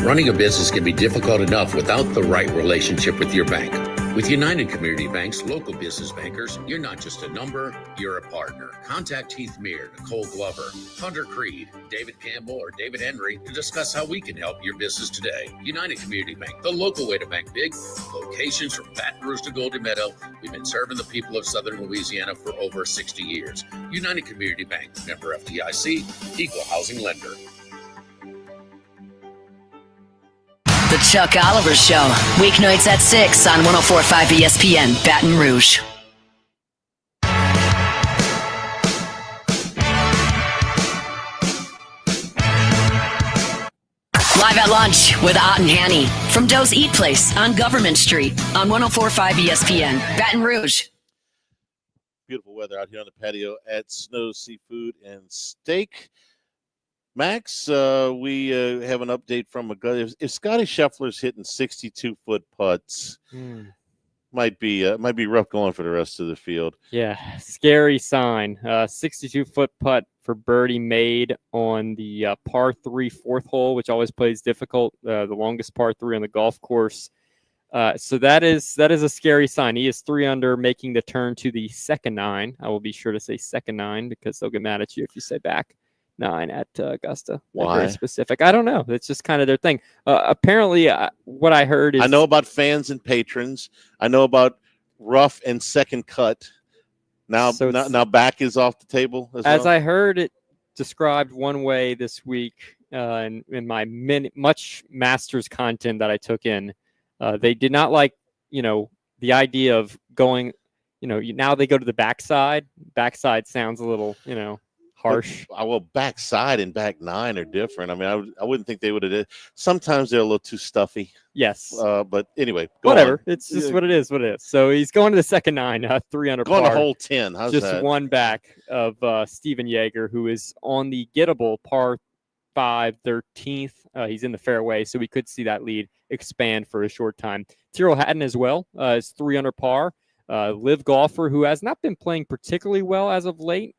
Speaker 2: Running a business can be difficult enough without the right relationship with your bank. With United Community Bank's local business bankers, you're not just a number, you're a partner. Contact Heath Meir, Nicole Glover, Hunter Creed, David Campbell, or David Henry to discuss how we can help your business today. United Community Bank, the local way to bank big. Locations from Baton Rouge to Golden Meadow. We've been serving the people of Southern Louisiana for over 60 years. United Community Bank, member FDIC, equal housing lender.
Speaker 8: The Chuck Oliver Show, weeknights at 6 on 104.5 ESPN, Baton Rouge. Live at Lunch with Ott and Hanny from Doe's Eat Place on Government Street on 104.5 ESPN, Baton Rouge.
Speaker 6: Beautiful weather out here on the patio at Snow Seafood and Steak. Max, we have an update from a guy. If Scotty Scheffler's hitting 62-foot putts, might be rough going for the rest of the field.
Speaker 13: Yeah, scary sign. 62-foot putt for birdie made on the par 3 fourth hole, which always plays difficult. The longest par 3 on the golf course. So that is a scary sign. He is 3 under, making the turn to the second 9. I will be sure to say second 9 because they'll get mad at you if you say back 9 at Augusta.
Speaker 6: Why?
Speaker 13: Very specific. I don't know. It's just kind of their thing. Apparently, what I heard is
Speaker 6: I know about fans and patrons. I know about rough and second cut. Now back is off the table
Speaker 13: as I heard it described one way this week in my much Masters content that I took in. They did not like, the idea of going, now they go to the backside. Backside sounds a little, harsh.
Speaker 6: Well, backside and back 9 are different. I mean, I wouldn't think they would have. Sometimes they're a little too stuffy.
Speaker 13: Yes.
Speaker 6: But anyway,
Speaker 13: whatever.
Speaker 6: On.
Speaker 13: It's just what it is. So he's going to the second 9, 3 under
Speaker 6: going
Speaker 13: par.
Speaker 6: to hole 10. How's
Speaker 13: just
Speaker 6: that?
Speaker 13: one back of Steven Yeager, who is on the gettable par 5 13th. He's in the fairway, so we could see that lead expand for a short time. Tyrrell Hatton as well is 3 under par. Live golfer who has not been playing particularly well as of late.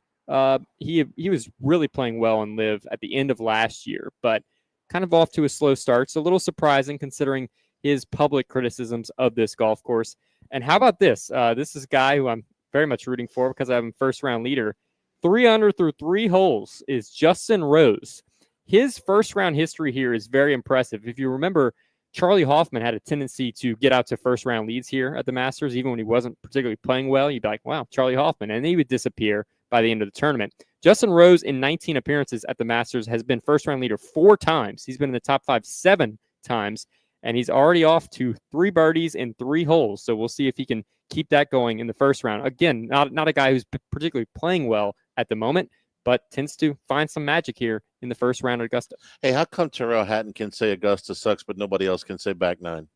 Speaker 13: He was really playing well in Live at the end of last year, but kind of off to a slow start. So a little surprising considering his public criticisms of this golf course. And how about this? This is a guy who I'm very much rooting for because I have him first round leader. 3 under through 3 holes is Justin Rose. His first round history here is very impressive. If you remember, Charlie Hoffman had a tendency to get out to first round leads here at the Masters, even when he wasn't particularly playing well. You'd be like, wow, Charlie Hoffman. And he would disappear by the end of the tournament. Justin Rose, in 19 appearances at the Masters, has been first-round leader 4 times. He's been in the top 5 7 times, and he's already off to 3 birdies in 3 holes. So we'll see if he can keep that going in the first round. Again, not a guy who's particularly playing well at the moment, but tends to find some magic here in the first round at Augusta.
Speaker 6: Hey, how come Tyrrell Hatton can say Augusta sucks, but nobody else can say back 9?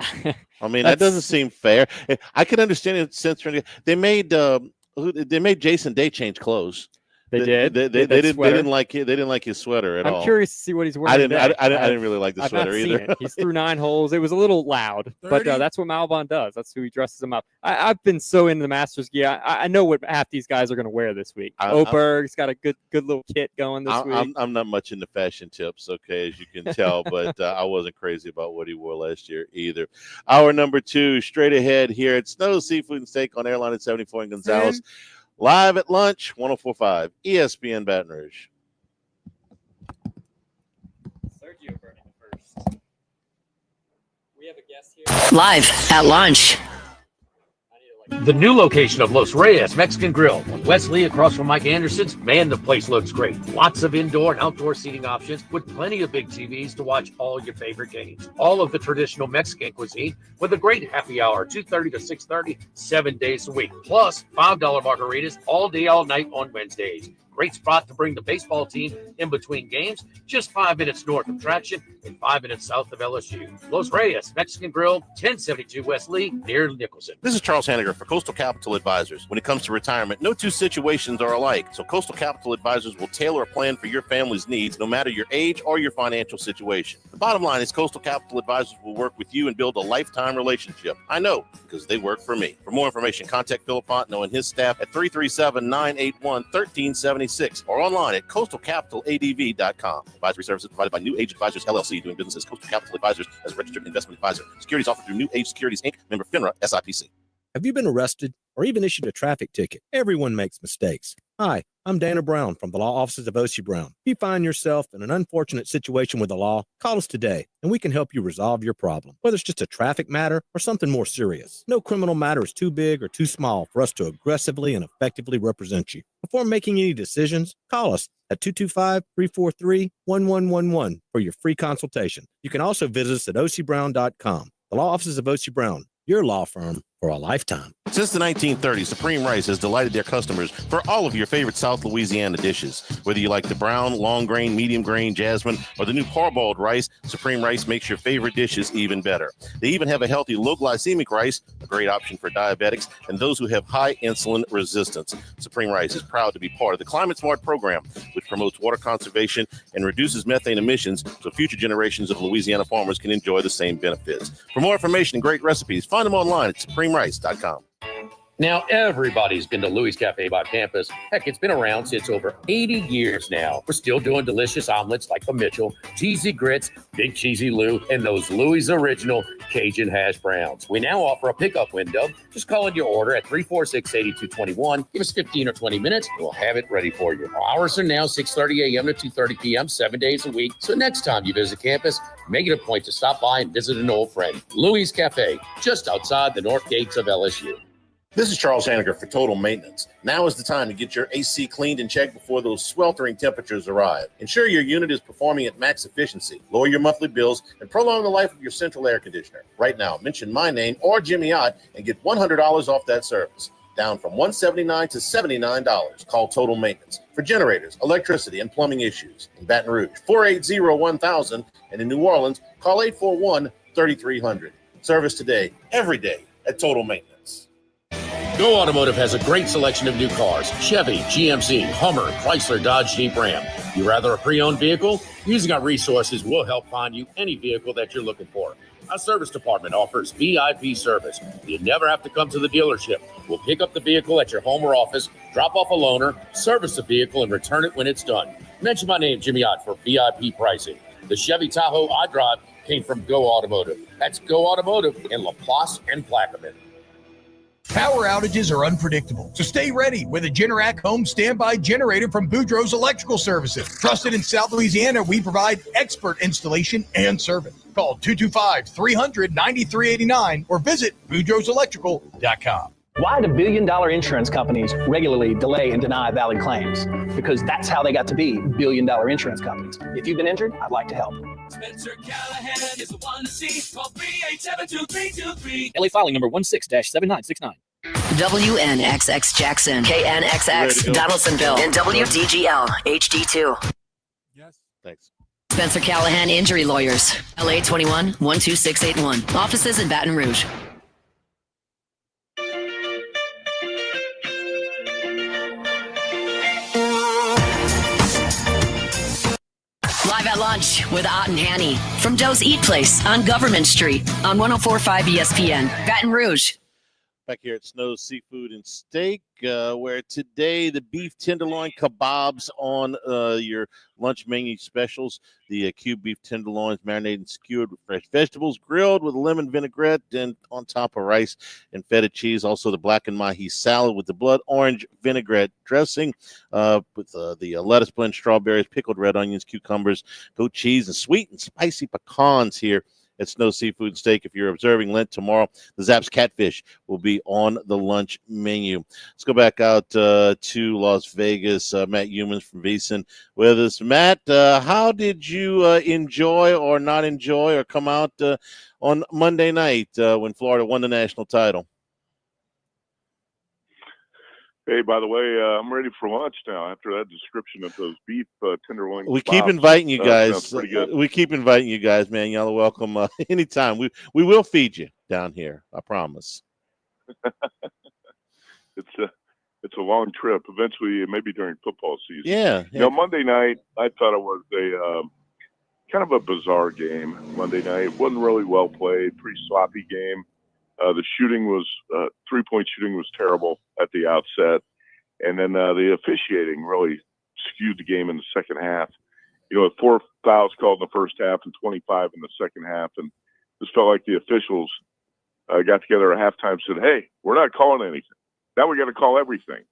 Speaker 6: I mean, that doesn't seem fair. I could understand it since they made Jason Day change clothes.
Speaker 13: They did.
Speaker 6: They didn't like it. They didn't like his sweater at all.
Speaker 13: I'm curious to see what he's wearing.
Speaker 6: I didn't
Speaker 13: today.
Speaker 6: really like the
Speaker 13: I've
Speaker 6: sweater
Speaker 13: not
Speaker 6: either.
Speaker 13: seen it. He's through 9 holes. It was a little loud, but that's what Malbon does. That's who he dresses him up. I've been so into the Masters gear. I know what half these guys are going to wear this week. Oberg's got a good little kit going this week.
Speaker 6: I'm not much into fashion tips, okay, as you can tell, but I wasn't crazy about what he wore last year either. Hour number 2, straight ahead here at Snow's Seafood and Steak on Airline at 74 in Gonzales. Live at lunch, 104.5 ESPN Baton Rouge.
Speaker 13: Sergio Burning first. We have a guest here.
Speaker 8: Live at lunch.
Speaker 3: The new location of Los Reyes Mexican Grill on Wesley across from Mike Anderson's. Man, the place looks great. Lots of indoor and outdoor seating options with plenty of big TVs to watch all your favorite games. All of the traditional Mexican cuisine with a great happy hour, 2:30 to 6:30, 7 days a week. Plus $5 margaritas all day, all night on Wednesdays. Great spot to bring the baseball team in between games, just 5 minutes north of Traction and 5 minutes south of LSU. Los Reyes Mexican Grill, 1072 West Lee, near Nicholson.
Speaker 9: This is Charles Hanniger for Coastal Capital Advisors. When it comes to retirement, no two situations are alike, so Coastal Capital Advisors will tailor a plan for your family's needs, no matter your age or your financial situation. The bottom line is Coastal Capital Advisors will work with you and build a lifetime relationship. I know, because they work for me. For more information, contact Philip Fontenot and his staff at 337-981-1376 or online at coastalcapitaladv.com. Advisory services provided by New Age Advisors, LLC, doing business as Coastal Capital Advisors as a registered investment advisor. Securities offered through New Age Securities, Inc., member FINRA, SIPC.
Speaker 7: Have you been arrested or even issued a traffic ticket? Everyone makes mistakes. Hi, I'm Dana Brown from the law offices of O.C. Brown. If you find yourself in an unfortunate situation with the law, call us today and we can help you resolve your problem, whether it's just a traffic matter or something more serious. No criminal matter is too big or too small for us to aggressively and effectively represent you. Before making any decisions, call us at 225-343-1111 for your free consultation. You can also visit us at ocbrown.com. The law offices of O.C. Brown, your law firm for a lifetime.
Speaker 9: Since the 1930s, Supreme Rice has delighted their customers for all of your favorite South Louisiana dishes. Whether you like the brown, long grain, medium grain, jasmine, or the new parboiled rice, Supreme Rice makes your favorite dishes even better. They even have a healthy low glycemic rice, a great option for diabetics and those who have high insulin resistance. Supreme Rice is proud to be part of the Climate Smart program, which promotes water conservation and reduces methane emissions so future generations of Louisiana farmers can enjoy the same benefits. For more information and great recipes, find them online at supremerice.com.
Speaker 1: Now, everybody's been to Louis Cafe by Campus. Heck, it's been around since over 80 years now. We're still doing delicious omelets like the Mitchell, cheesy grits, big cheesy Lou, and those Louis original Cajun hash browns. We now offer a pickup window. Just call in your order at 346-8221. Give us 15 or 20 minutes, and we'll have it ready for you. Our hours are now 6:30 a.m. to 2:30 p.m., 7 days a week. So next time you visit campus, make it a point to stop by and visit an old friend. Louis Cafe, just outside the north gates of LSU.
Speaker 9: This is Charles Hanniger for Total Maintenance. Now is the time to get your AC cleaned and checked before those sweltering temperatures arrive. Ensure your unit is performing at max efficiency, lower your monthly bills, and prolong the life of your central air conditioner. Right now, mention my name or Jimmy Ott and get $100 off that service. Down from $179 to $79. Call Total Maintenance for generators, electricity, and plumbing issues. In Baton Rouge, 480-1000, and in New Orleans, call 841-3300. Service today, every day at Total Maintenance.
Speaker 1: Go Automotive has a great selection of new cars: Chevy, GMC, Hummer, Chrysler, Dodge, Jeep, Ram. You rather a pre-owned vehicle? Using our resources, we'll help find you any vehicle that you're looking for. Our service department offers VIP service. You never have to come to the dealership. We'll pick up the vehicle at your home or office, drop off a loaner, service the vehicle, and return it when it's done. Mention my name, Jimmy Ott, for VIP pricing. The Chevy Tahoe I drive came from Go Automotive. That's Go Automotive in LaPlace and Plaquemine.
Speaker 14: Power outages are unpredictable, so stay ready with a Generac home standby generator from Boudreaux's Electrical Services. Trusted in South Louisiana, we provide expert installation and service. Call 225-300-9389 or visit boudreauxelectrical.com.
Speaker 15: Why do billion-dollar insurance companies regularly delay and deny valid claims? Because that's how they got to be billion-dollar insurance companies. If you've been injured, I'd like to help.
Speaker 16: Spencer Callahan is the one to see. Call 387-2323.
Speaker 17: LA filing number 16-7969.
Speaker 8: WNXX Jackson, KNXX Donaldsonville, and WDGL HD2.
Speaker 6: Thanks.
Speaker 8: Spencer Callahan Injury Lawyers. LA 21 12681. Offices in Baton Rouge. Live at lunch with Ott and Hanny from Joe's Eat Place on Government Street on 104.5 ESPN, Baton Rouge.
Speaker 6: Back here at Snow's Seafood and Steak, where today the beef tenderloin kebabs on your lunch menu specials. The cubed beef tenderloins marinated and skewered with fresh vegetables, grilled with lemon vinaigrette, and on top of rice and feta cheese. Also the blackened mahi salad with the blood orange vinaigrette dressing with the lettuce blend, strawberries, pickled red onions, cucumbers, goat cheese, and sweet and spicy pecans here at Snow Seafood and Steak. If you're observing Lent tomorrow, the Zapp's Catfish will be on the lunch menu. Let's go back out to Las Vegas. Matt Humans from VSiN with us. Matt, how did you enjoy or not enjoy or come out on Monday night when Florida won the national title?
Speaker 18: Hey, by the way, I'm ready for lunch now after that description of those beef tenderloin.
Speaker 6: We keep inviting you guys.
Speaker 18: Sounds pretty good.
Speaker 6: We keep inviting you guys, man. Y'all are welcome anytime. We will feed you down here. I promise.
Speaker 18: It's a long trip. Eventually, maybe during football season.
Speaker 6: Yeah.
Speaker 18: You know, Monday night, I thought it was a kind of a bizarre game. Monday night it wasn't really well played. Pretty sloppy game. The shooting was 3-point shooting was terrible at the outset, and then the officiating really skewed the game in the second half. You know, with 4 fouls called in the first half and 25 in the second half, and just felt like the officials got together at halftime and said, "Hey, we're not calling anything. Now we got to call everything,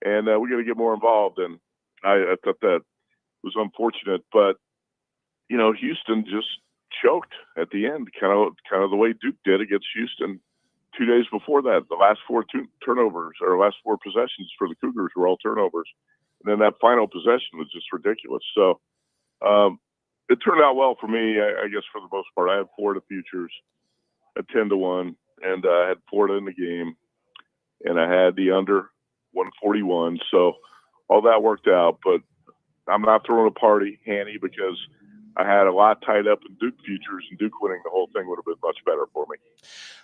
Speaker 18: and we got to get more involved." And I thought that was unfortunate, but you know, Houston just choked at the end, kind of the way Duke did against Houston 2 days before that. The last 4 turnovers or last 4 possessions for the Cougars were all turnovers, and then that final possession was just ridiculous. So it turned out well for me, I guess, for the most part. I had Florida futures at 10-1, and I had Florida in the game, and I had the under 141. So all that worked out, but I'm not throwing a party, Hanny, because I had a lot tied up in Duke futures, and Duke winning the whole thing would have been much better for me.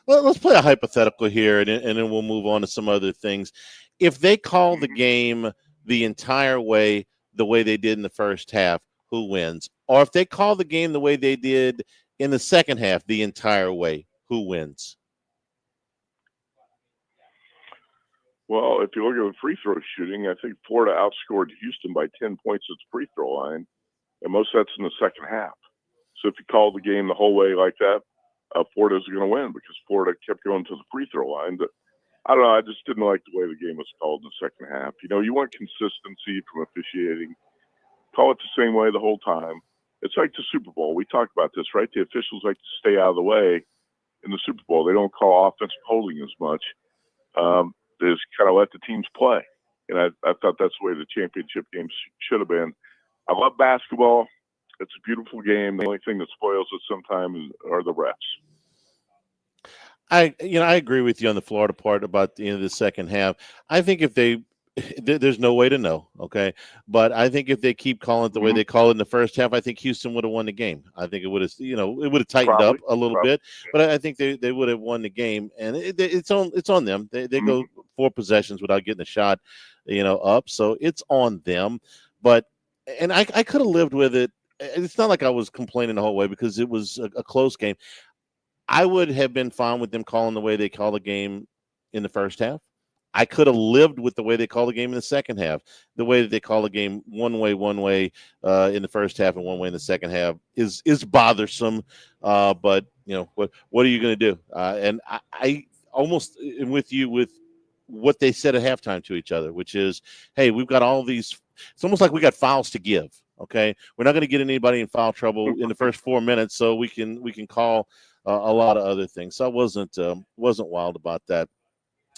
Speaker 6: Well, let's play a hypothetical here, and then we'll move on to some other things. If they call the game the entire way, the way they did in the first half, who wins? Or if they call the game the way they did in the second half, the entire way, who wins?
Speaker 18: Well, if you look at the free throw shooting, I think Florida outscored Houston by 10 points at the free throw line, and most of that's in the second half. So if you call the game the whole way like that, Florida's going to win because Florida kept going to the free throw line. But I don't know. I just didn't like the way the game was called in the second half. You know, you want consistency from officiating. Call it the same way the whole time. It's like the Super Bowl. We talked about this, right? The officials like to stay out of the way in the Super Bowl. They don't call offensive holding as much. They just kind of let the teams play. And I thought that's the way the championship games should have been. I love basketball. It's a beautiful game. The only thing that spoils it sometimes are the refs.
Speaker 6: I agree with you on the Florida part about the end of the second half. I think if there's no way to know, okay? But I think if they keep calling it the way they call it in the first half, I think Houston would have won the game. I think it would have, it would have tightened up a little bit, but I think they would have won the game. And it's on them. They go 4 possessions without getting a shot, up. So it's on them. But I could have lived with it. It's not like I was complaining the whole way because it was a close game. I would have been fine with them calling the way they call the game in the first half. I could have lived with the way they call the game in the second half. The way that they call the game one way in the first half and one way in the second half is bothersome. But what are you going to do? And I almost am with you with what they said at halftime to each other, which is, hey, we've got all these. It's almost like we got fouls to give. Okay, we're not going to get anybody in foul trouble in the first 4 minutes, so we can call a lot of other things. So I wasn't wild about that.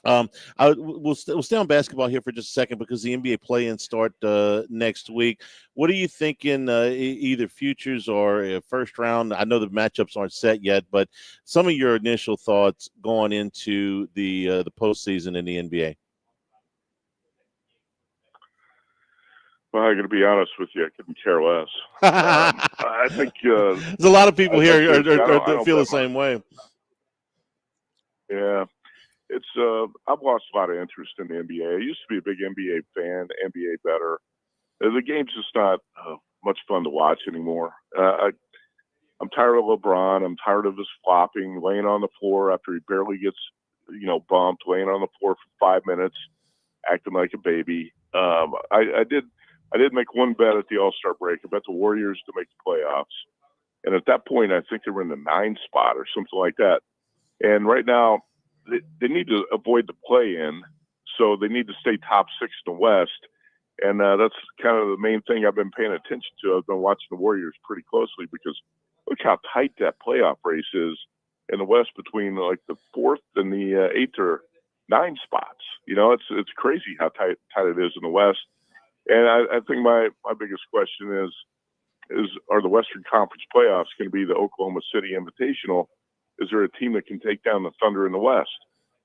Speaker 6: We'll stay on basketball here for just a second because the NBA play-in start next week. What are you thinking, either futures or first round? I know the matchups aren't set yet, but some of your initial thoughts going into the postseason in the NBA.
Speaker 18: Well, I'm going to be honest with you. I couldn't care less. I think
Speaker 6: There's a lot of people here
Speaker 18: I don't
Speaker 6: feel the
Speaker 18: bet
Speaker 6: same way.
Speaker 18: Yeah, it's I've lost a lot of interest in the NBA. I used to be a big NBA fan, NBA better. The game's just not much fun to watch anymore. I'm tired of LeBron. I'm tired of his flopping, laying on the floor after he barely gets, bumped, laying on the floor for 5 minutes, acting like a baby. I did make one bet at the All-Star break. I bet the Warriors to make the playoffs. And at that point, I think they were in the 9 spot or something like that. And right now, they need to avoid the play-in, so they need to stay top 6 in the West. And that's kind of the main thing I've been paying attention to. I've been watching the Warriors pretty closely because look how tight that playoff race is in the West between like the 4th and the 8th or 9 spots. It's crazy how tight it is in the West. And I think my biggest question is are the Western Conference playoffs going to be the Oklahoma City Invitational? Is there a team that can take down the Thunder in the West?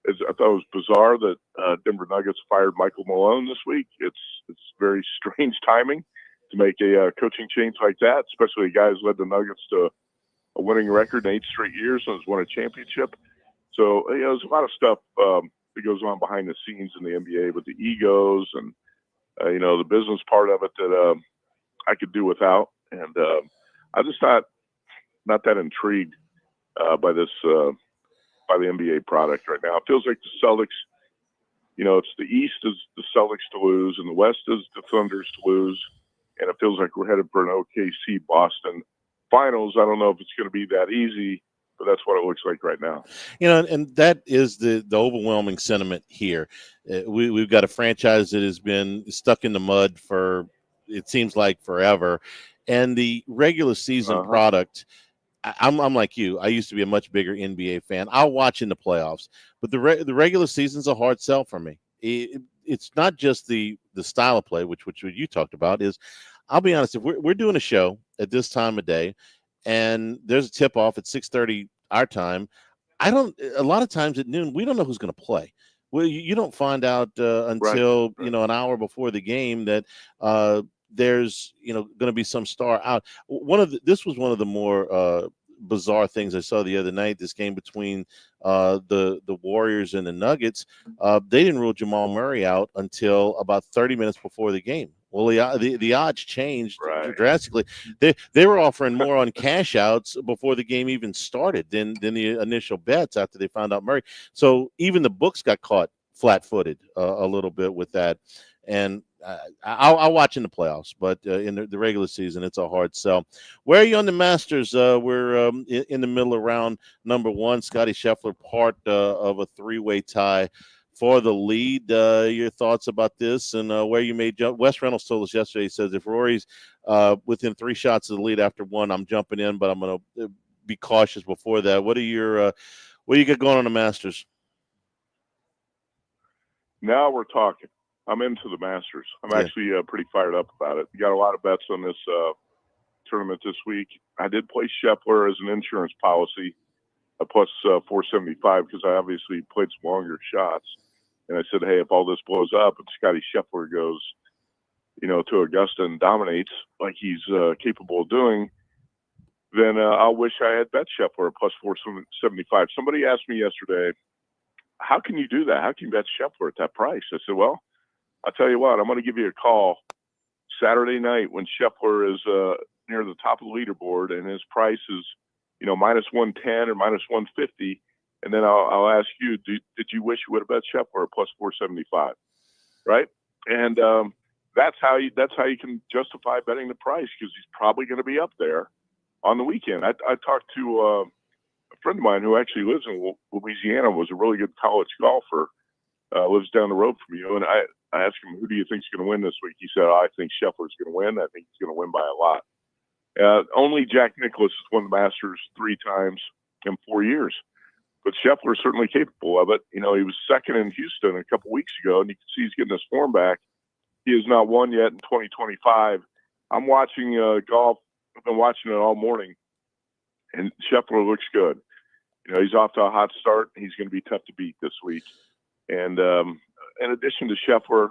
Speaker 18: I thought it was bizarre that Denver Nuggets fired Michael Malone this week. It's very strange timing to make a coaching change like that, especially a guy who's led the Nuggets to a winning record in 8 straight years and has won a championship. So there's a lot of stuff that goes on behind the scenes in the NBA with the egos and the business part of it that I could do without. And I'm just not that intrigued by this by the NBA product right now. It feels like the Celtics, it's the East is the Celtics to lose and the West is the Thunders to lose. And it feels like we're headed for an OKC Boston finals. I don't know if it's going to be that easy, but that's what it looks like right now.
Speaker 6: And that is the overwhelming sentiment here. We've got a franchise that has been stuck in the mud for, it seems like, forever. And the regular season product, I'm like you. I used to be a much bigger NBA fan. I'll watch in the playoffs, but the regular season's a hard sell for me. It's not just the style of play, which you talked about. Is I'll be honest, if we're doing a show at this time of day, and there's a tip off at 6:30 our time, a lot of times at noon we don't know who's going to play. Well, you don't find out until an hour before the game that there's going to be some star out. This was one of the more bizarre things I saw the other night. This game between the Warriors and the Nuggets, they didn't rule Jamal Murray out until about 30 minutes before the game. Well, the odds changed drastically. They were offering more on cash outs before the game even started than the initial bets after they found out Murray. So even the books got caught flat-footed a little bit with that. And I'll watch in the playoffs, but in the regular season, it's a hard sell. Where are you on the Masters? We're in the middle of round number 1. Scotty Scheffler, part of a 3-way tie for the lead. Your thoughts about this and where you may jump? Wes Reynolds told us yesterday, he says, if Rory's within 3 shots of the lead after 1, I'm jumping in, but I'm going to be cautious before that. What do you got going on the Masters?
Speaker 18: Now we're talking. I'm into the Masters. I'm actually pretty fired up about it. You got a lot of bets on this tournament this week. I did play Scheffler as an insurance policy, a plus 475, because I obviously played some longer shots. And I said, hey, if all this blows up and Scotty Scheffler goes, to Augusta and dominates like he's capable of doing, then I'll wish I had bet Scheffler at plus 475. Somebody asked me yesterday, how can you do that? How can you bet Scheffler at that price? I said, well, I'll tell you what, I'm going to give you a call Saturday night when Scheffler is near the top of the leaderboard and his price is, minus 110 or minus 150. And then I'll ask you, did you wish you would have bet Scheffler at plus 475? Right. And that's how you can justify betting the price, because he's probably going to be up there on the weekend. I talked to a friend of mine who actually lives in Louisiana, was a really good college golfer, lives down the road from you. And I asked him, who do you think is going to win this week? He said, I think Scheffler's going to win. I think he's going to win by a lot. Only Jack Nicklaus has won the Masters 3 times in 4 years. But Scheffler's certainly capable of it. He was second in Houston a couple weeks ago, and you can see he's getting his form back. He has not won yet in 2025. I'm watching golf. I've been watching it all morning, and Scheffler looks good. He's off to a hot start. He's going to be tough to beat this week. And in addition to Scheffler,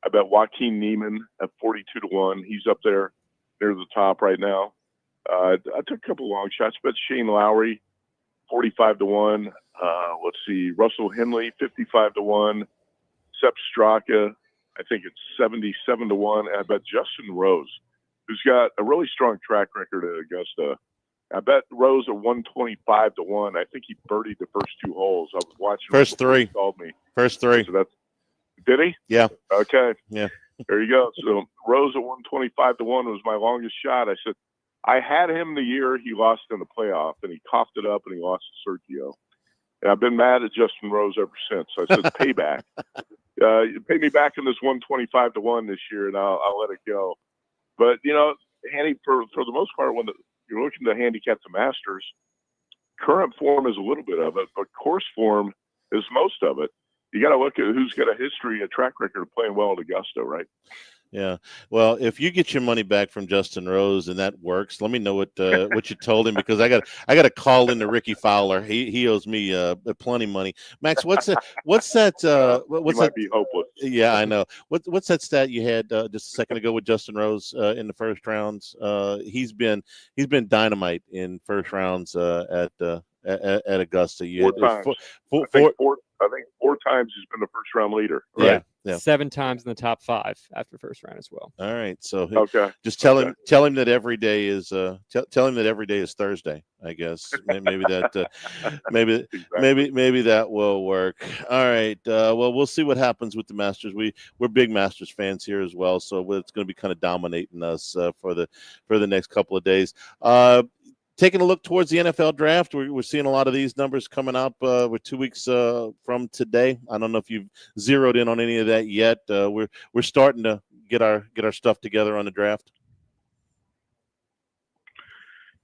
Speaker 18: I bet Joaquin Neiman at 42-1. He's up there near the top right now. I took a couple of long shots. Bet Shane Lowry 45-1. Let's see, Russell Henley 55-1. Sepp Straka, I think it's 77-1. And I bet Justin Rose, who's got a really strong track record at Augusta. I bet Rose at 125-1. I think he birdied the first 2 holes. I was watching
Speaker 6: First three.
Speaker 18: He called me.
Speaker 6: First 3.
Speaker 18: So that's, did he?
Speaker 6: Yeah.
Speaker 18: Okay.
Speaker 6: Yeah.
Speaker 18: There you go. So Rose at 125-1 was my longest shot. I said I had him the year he lost in the playoff, and he coughed it up and he lost to Sergio. And I've been mad at Justin Rose ever since. So I said, payback. You pay me back in this 125-1 this year, and I'll let it go. But Handy, for the most part, when you're looking to handicap the Masters, current form is a little bit of it, but course form is most of it. You got to look at who's got a history, a track record of playing well at Augusta, right?
Speaker 6: Yeah. Well, if you get your money back from Justin Rose and that works, let me know what you told him, because I got to call into Ricky Fowler. He owes me plenty money. Max, what's that? What's that?
Speaker 18: Be hopeless.
Speaker 6: Yeah, I know. What's that stat you had just a second ago with Justin Rose in the first rounds? He's been dynamite in first rounds at Augusta.
Speaker 18: Four times. I think 4 times he's been the first round leader. Right?
Speaker 6: Yeah.
Speaker 13: 7 times in the top 5 after first round as well.
Speaker 6: All right. So just tell him that every day is tell him that every day is Thursday. I guess maybe that maybe that will work. All right. Well, we'll see what happens with the Masters. We're big Masters fans here as well, so it's going to be kind of dominating us for the next couple of days. Taking a look towards the NFL draft, we're seeing a lot of these numbers coming up. We're 2 weeks from today. I don't know if you've zeroed in on any of that yet. We're starting to get our stuff together on the draft.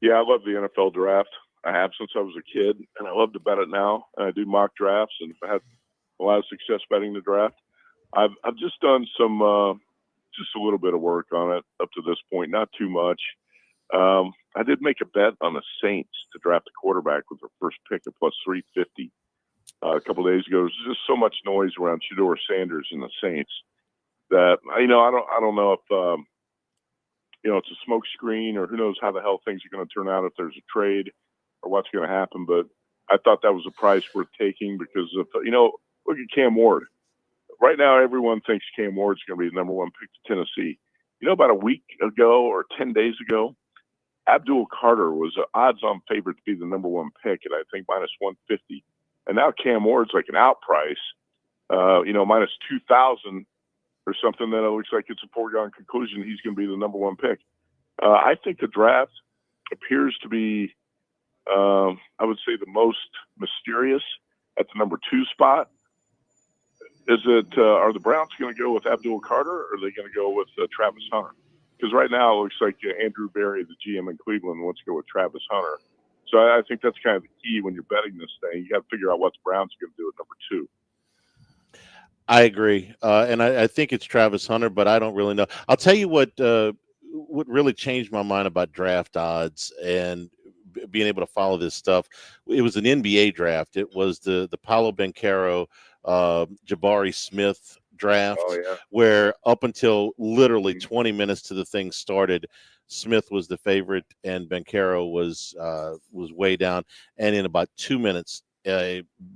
Speaker 18: Yeah, I love the NFL draft. I have since I was a kid, and I love to bet it now. And I do mock drafts, and I've had a lot of success betting the draft. I've just done some just a little bit of work on it up to this point, not too much. I did make a bet on the Saints to draft a quarterback with their first pick at plus 350 a couple of days ago. There's just so much noise around Shedeur Sanders and the Saints that I don't know if it's a smoke screen, or who knows how the hell things are going to turn out if there's a trade or what's going to happen. But I thought that was a price worth taking because of look at Cam Ward. Right now, everyone thinks Cam Ward's going to be the number 1 pick to Tennessee. About a week ago or 10 days ago, Abdul Carter was an odds-on favorite to be the number 1 pick at, I think, minus 150. And now Cam Ward's like an out price, minus 2,000 or something. That it looks like it's a foregone conclusion he's going to be the number 1 pick. I think the draft appears to be, I would say, the most mysterious at the number 2 spot. Is it, are the Browns going to go with Abdul Carter, or are they going to go with Travis Hunter? Because right now it looks like Andrew Berry, the GM in Cleveland, wants to go with Travis Hunter. So I think that's kind of the key when you're betting this thing. You got to figure out what the Browns are going to do at number 2.
Speaker 6: I agree, and I think it's Travis Hunter, but I don't really know. I'll tell you what really changed my mind about draft odds and being able to follow this stuff. It was an NBA draft. It was the Paolo Banchero, Jabari Smith draft, where up until literally 20 minutes to the thing started, Smith was the favorite and Banchero was way down. And in about 2 minutes,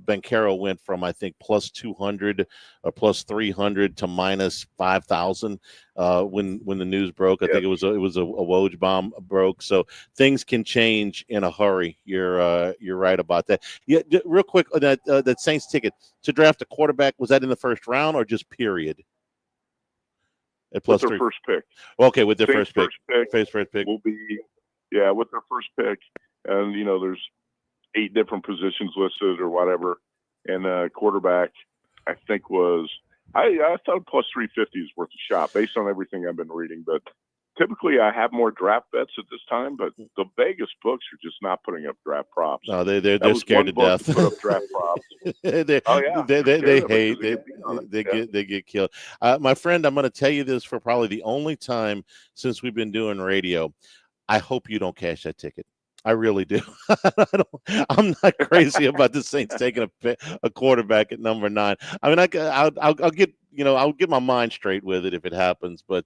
Speaker 6: Banchero went from, I think, plus 200 or plus 300 to minus 5,000 when the news broke. I think it was a Woj bomb broke. So things can change in a hurry. You're right about that. Yeah, real quick, that Saints ticket to draft a quarterback, was that in the first round or just period? At plus
Speaker 18: with their
Speaker 6: 3
Speaker 18: first pick.
Speaker 6: Okay, with their
Speaker 18: Saints
Speaker 6: first pick. First pick
Speaker 18: will be with their first pick, and there's 8 different positions listed or whatever, and quarterback I think was I thought plus 350 is worth a shot based on everything I've been reading. But typically I have more draft bets at this time, but the Vegas books are just not putting up draft props.
Speaker 6: No, they're scared to death.
Speaker 18: To put up draft props.
Speaker 6: They get killed. My friend, I'm going to tell you this for probably the only time since we've been doing radio. I hope you don't cash that ticket. I really do. I'm not crazy about the Saints taking a quarterback at number 9. I mean, I'll get I'll get my mind straight with it if it happens. But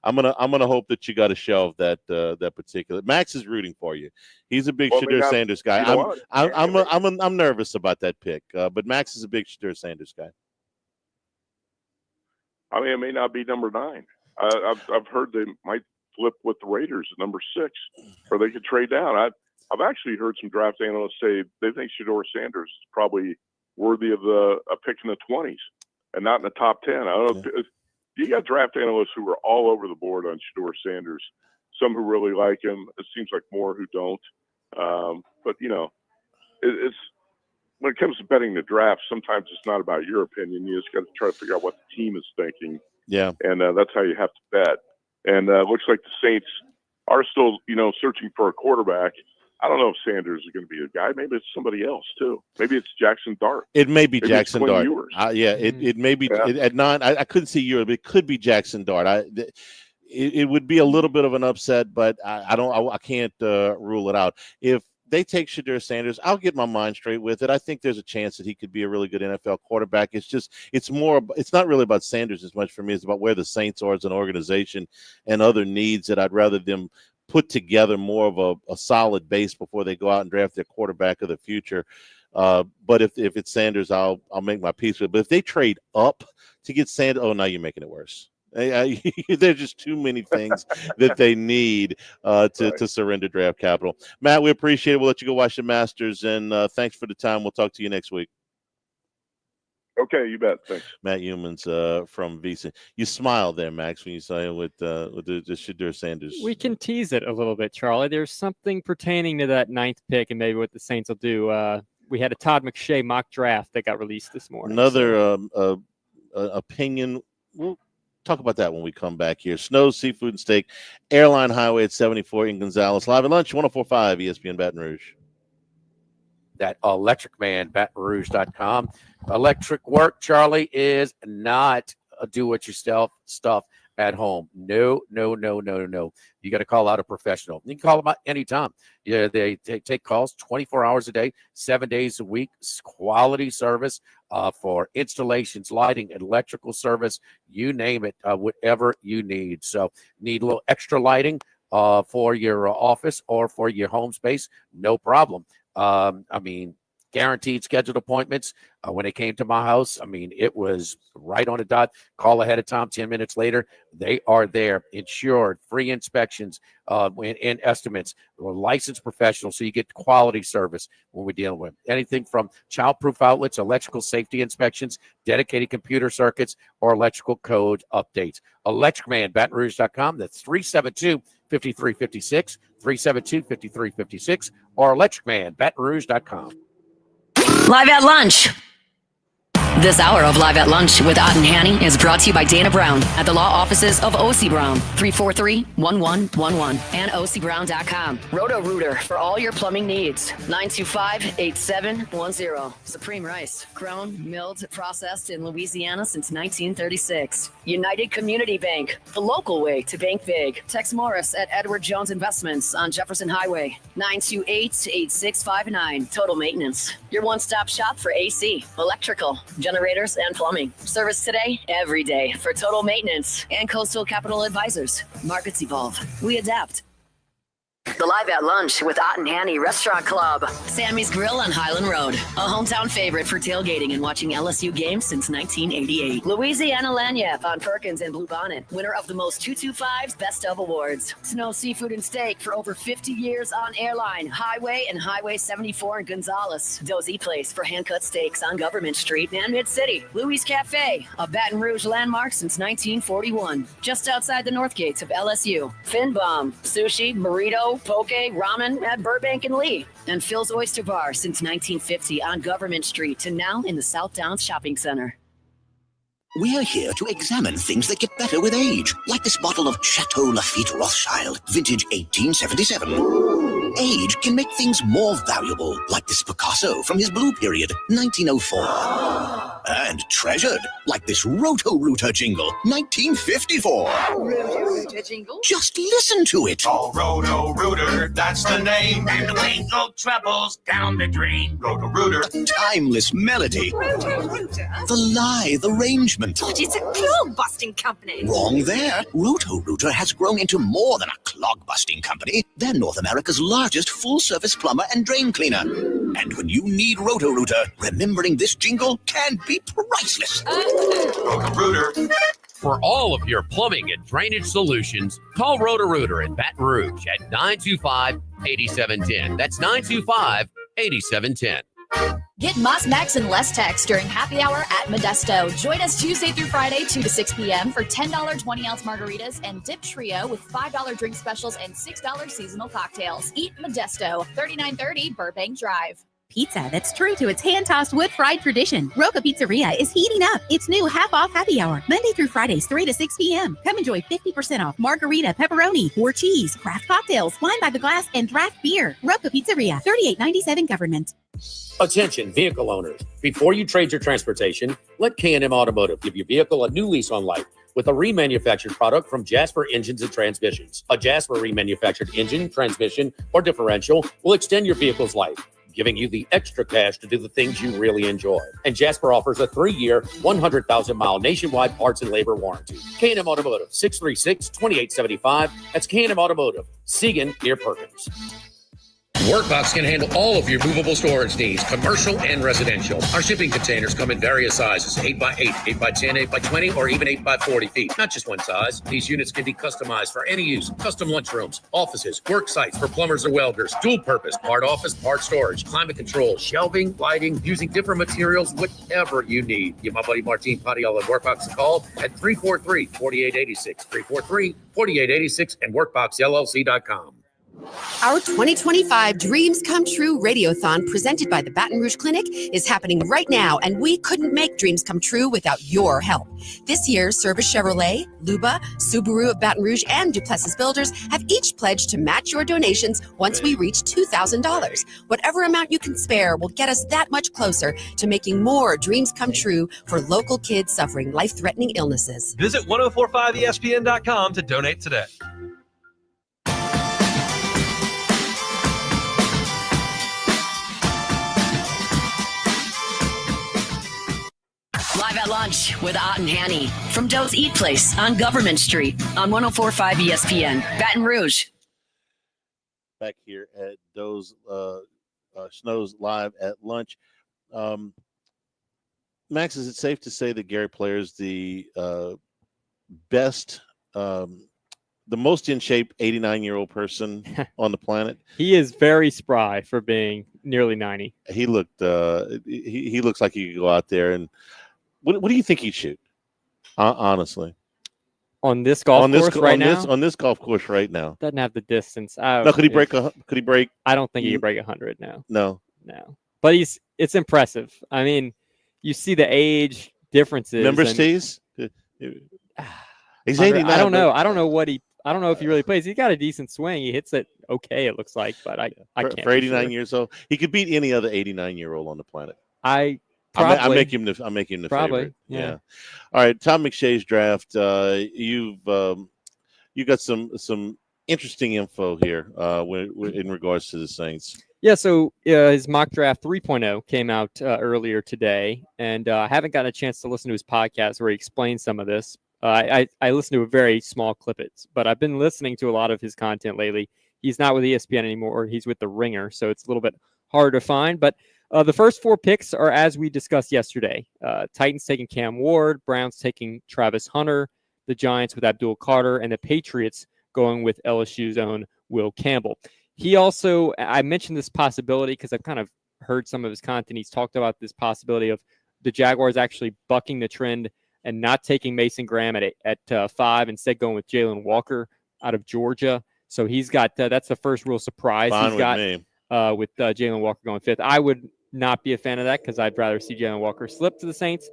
Speaker 6: I'm gonna hope that you got to shelve that particular. Max is rooting for you. He's a big Shadur Sanders guy. I'm nervous about that pick. But Max is a big Shadur Sanders guy.
Speaker 18: I mean, it may not be number 9. I've heard they might flip with the Raiders at number 6, or they could trade down. I've actually heard some draft analysts say they think Shadur Sanders is probably worthy of a pick in the 20s and not in the top 10. I don't know. You got draft analysts who are all over the board on Shadur Sanders. Some who really like him. It seems like more who don't. But it's when it comes to betting the draft, sometimes it's not about your opinion. You just got to try to figure out what the team is thinking.
Speaker 6: Yeah,
Speaker 18: and that's how you have to bet. And it looks like the Saints are still, searching for a quarterback. I don't know if Sanders is going to be the guy. Maybe it's somebody else too. Maybe it's Jackson Dart.
Speaker 6: It may be Jackson Dart. It may be at 9. I couldn't see Ewers, but it could be Jackson Dart. It would be a little bit of an upset, but I can't rule it out. If they take Shadur Sanders, I'll get my mind straight with it. I think there's a chance that he could be a really good NFL quarterback. It's not really about Sanders as much for me. It's about where the Saints are as an organization and other needs that I'd rather them put together more of a solid base before they go out and draft their quarterback of the future. But if it's Sanders, I'll make my peace with it. But if they trade up to get Sanders, now you're making it worse. There's just too many things that they need to surrender draft capital. Matt, we appreciate it. We'll let you go watch the Masters, and thanks for the time. We'll talk to you next week.
Speaker 18: Okay, you bet. Thanks.
Speaker 6: Matt Humans from VSiN. You smiled there, Max, when you saw it with the Shadur Sanders.
Speaker 13: We can tease it a little bit, Charlie. There's something pertaining to that 9th pick and maybe what the Saints will do. We had a Todd McShay mock draft that got released this morning.
Speaker 6: Another opinion. We'll talk about that when we come back here. Snow's Seafood and Steak, Airline Highway at 74 in Gonzales. Live at lunch, 104.5 ESPN Baton Rouge.
Speaker 1: That Electric Man, BatonRouge.com. Electric work, Charlie, is not a do-it-yourself stuff at home. No. You got to call out a professional. You can call them out anytime. Yeah, they take calls 24 hours a day, 7 days a week. Quality service for installations, lighting, electrical service, you name it, whatever you need. So need a little extra lighting for your office or for your home space, no problem. Guaranteed scheduled appointments. When it came to my house, it was right on the dot. Call ahead of time, 10 minutes later, they are there. Insured, free inspections, and estimates. We're licensed professionals, so you get quality service when we're dealing with anything from child-proof outlets, electrical safety inspections, dedicated computer circuits, or electrical code updates. Electric Man, BatonRouge.com. That's 372-5356, 372-5356, or Electric Man, BatonRouge.com.
Speaker 8: Live at Lunch. This hour of Live at Lunch with Ott and Hanny is brought to you by Dana Brown at the law offices of O.C. Brown, 343-1111, and OCBrown.com. Roto-Rooter for all your plumbing needs, 925-8710. Supreme Rice, grown, milled, processed in Louisiana since 1936. United Community Bank, the local way to bank big. Tex Morris at Edward Jones Investments on Jefferson Highway, 928-8659. Total Maintenance, your one-stop shop for AC, electrical, generators, and plumbing. Service today, every day for Total Maintenance and Coastal Capital Advisors. Markets evolve. We adapt. The Live at Lunch with Ott and Hanny Restaurant Club. Sammy's Grill on Highland Road. A hometown favorite for tailgating and watching LSU games since 1988. Louisiana Lagniappe on Perkins and Bluebonnet. Winner of the most 225's Best of Awards. Snow Seafood and Steak for over 50 years on Airline, Highway, and Highway 74 in Gonzales. Dozy Place for hand-cut steaks on Government Street and Mid-City. Louis Cafe, a Baton Rouge landmark since 1941. Just outside the north gates of LSU. Finbom, sushi, burrito, poke, ramen at Burbank and Lee. And Phil's Oyster Bar since 1950 on Government Street and now in the South Downs Shopping Center.
Speaker 19: We're here to examine things that get better with age, like this bottle of Chateau Lafite Rothschild, vintage 1877. Age can make things more valuable, like this Picasso from his blue period, 1904. and treasured, like this Roto-Rooter jingle, 1954.
Speaker 8: Roto-Rooter jingle?
Speaker 19: Just listen to it.
Speaker 16: Oh, Roto-Rooter, that's the name. And the bingo trebles down the drain. Roto-Rooter.
Speaker 19: A timeless melody.
Speaker 8: Roto-Rooter?
Speaker 19: The lithe arrangement.
Speaker 8: But it's a clog-busting company.
Speaker 19: Wrong there. Roto-Rooter has grown into more than a clog-busting company. They're North America's largest full-service plumber and drain cleaner. And when you need Roto-Rooter, remembering this jingle can be priceless.
Speaker 16: Roto-Rooter.
Speaker 1: For all of your plumbing and drainage solutions, call Roto-Rooter in Baton Rouge at 925-8710. That's 925-8710.
Speaker 20: Get Moss Max and less text during happy hour at Modesto. Join us Tuesday through Friday, 2 to 6 p.m. for $10 20-ounce margaritas and dip trio with $5 drink specials and $6 seasonal cocktails. Eat Modesto, 3930 Burbank Drive.
Speaker 11: Pizza that's true to its hand-tossed wood-fried tradition. Roca Pizzeria is heating up its new half-off happy hour, Monday through Fridays, 3 to 6 p.m. Come enjoy 50% off margarita, pepperoni, or cheese, craft cocktails, wine by the glass, and draft beer. Roca Pizzeria, 3897 Government.
Speaker 1: Attention, vehicle owners. Before you trade your transportation, let K&M Automotive give your vehicle a new lease on life with a remanufactured product from Jasper Engines and Transmissions. A Jasper remanufactured engine, transmission, or differential will extend your vehicle's life, giving you the extra cash to do the things you really enjoy. And Jasper offers a 3-year, 100,000-mile nationwide parts and labor warranty. K&M Automotive, 636-2875. That's K&M Automotive, Seagan near Perkins. Workbox can handle all of your movable storage needs, commercial and residential. Our shipping containers come in various sizes, 8x8, 8x10, 8x20, or even 8x40 feet. Not just one size. These units can be customized for any use. Custom lunchrooms, offices, work sites for plumbers or welders, dual purpose, part office, part storage, climate control, shelving, lighting, using different materials, whatever you need. Give my buddy Martin Padilla at Workbox a call at 343-4886, 343-4886, and workboxllc.com.
Speaker 4: Our 2025 Dreams Come True Radiothon presented by the Baton Rouge Clinic is happening right now, and we couldn't make dreams come true without your help. This year, Service Chevrolet, Luba, Subaru of Baton Rouge, and Duplessis Builders have each pledged to match your donations once we reach $2,000. Whatever amount you can spare will get us that much closer to making more dreams come true for local kids suffering life-threatening illnesses.
Speaker 5: Visit 1045ESPN.com to donate today.
Speaker 8: Live at lunch with Ott and Hanny from Doe's Eat Place on Government Street on 104.5 ESPN, Baton Rouge.
Speaker 6: Back here at Doe's Snow's Live at Lunch. Max, is it safe to say that Gary Player is the best, the most in shape 89-year-old person on the planet?
Speaker 13: He is very spry for being nearly 90.
Speaker 6: He looked. He looks like he could go out there and. What do you think he'd shoot? Honestly,
Speaker 13: on this golf course right now.
Speaker 6: On this golf course right now,
Speaker 13: doesn't have the distance.
Speaker 6: No, could he break? Could he break?
Speaker 13: I don't think he could break 100 now.
Speaker 6: No.
Speaker 13: But it's impressive. I mean, you see the age differences.
Speaker 6: Remember Steve's? He's 89.
Speaker 13: I don't know. I don't know if he really plays. He's got a decent swing. He hits it okay, it looks like, but I can't.
Speaker 6: For 89 years old, he could beat any other 89-year-old on the planet.
Speaker 13: Probably.
Speaker 6: I make him the favorite.
Speaker 13: Yeah.
Speaker 6: All right, Tom McShay's draft. You got some interesting info here in regards to the Saints.
Speaker 13: Yeah. So his mock draft 3.0 came out earlier today, and I haven't gotten a chance to listen to his podcast where he explains some of this. I listened to a very small clip, but I've been listening to a lot of his content lately. He's not with ESPN anymore. He's with The Ringer, so it's a little bit harder to find, but. The first 4 picks are as we discussed yesterday. Titans taking Cam Ward, Browns taking Travis Hunter, the Giants with Abdul Carter, and the Patriots going with LSU's own Will Campbell. I mentioned this possibility because I've kind of heard some of his content. He's talked about this possibility of the Jaguars actually bucking the trend and not taking Mason Graham at 5, instead going with Jalen Walker out of Georgia. So he's got that's the first real surprise he's got with Jalen Walker going 5th. I would not be a fan of that because I'd rather see Jalen Walker slip to the Saints.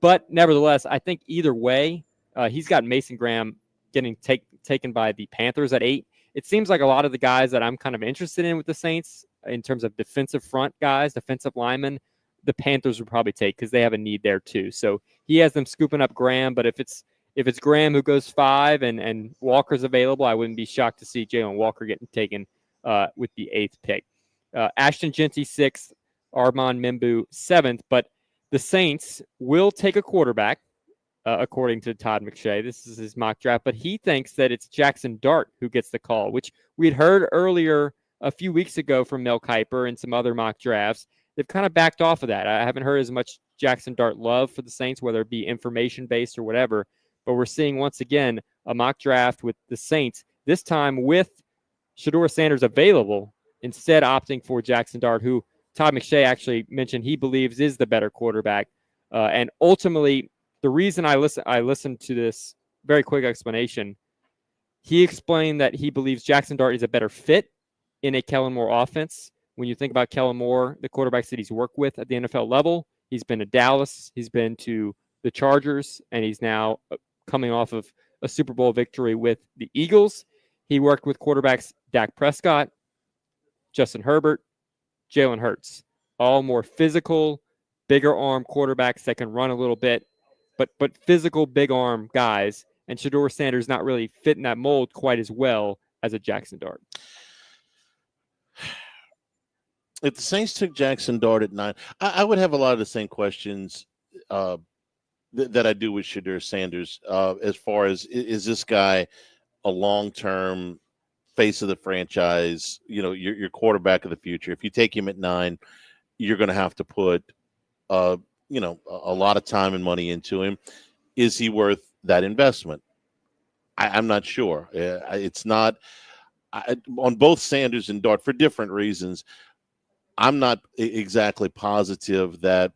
Speaker 13: But nevertheless, I think either way, he's got Mason Graham getting taken by the Panthers at 8. It seems like a lot of the guys that I'm kind of interested in with the Saints in terms of defensive front guys, defensive linemen, the Panthers would probably take because they have a need there too. So he has them scooping up Graham, but if it's Graham who goes 5 and Walker's available, I wouldn't be shocked to see Jalen Walker getting taken with the 8th pick. Ashton Genty 6th, Armand Mimbu 7th, but the Saints will take a quarterback, according to Todd McShay. This is his mock draft, but he thinks that it's Jackson Dart who gets the call, which we had heard earlier a few weeks ago from Mel Kiper and some other mock drafts. They've kind of backed off of that. I haven't heard as much Jackson Dart love for the Saints, whether it be information-based or whatever, but we're seeing once again a mock draft with the Saints, this time with Shedeur Sanders available, instead opting for Jackson Dart, who Todd McShay actually mentioned he believes is the better quarterback. And ultimately, the reason I listened to this very quick explanation, he explained that he believes Jackson Dart is a better fit in a Kellen Moore offense. When you think about Kellen Moore, the quarterbacks that he's worked with at the NFL level, he's been to Dallas, he's been to the Chargers, and he's now coming off of a Super Bowl victory with the Eagles. He worked with quarterbacks Dak Prescott, Justin Herbert, Jalen Hurts, all more physical, bigger arm quarterbacks that can run a little bit, but physical, big arm guys. And Shedeur Sanders not really fitting that mold quite as well as a Jackson Dart.
Speaker 6: If the Saints took Jackson Dart at 9, I would have a lot of the same questions that I do with Shedeur Sanders as far as, is this guy a long-term face of the franchise, your quarterback of the future? If you take him at 9, you're going to have to put, a lot of time and money into him. Is he worth that investment? I'm not sure. It's not on both Sanders and Dart for different reasons. I'm not exactly positive that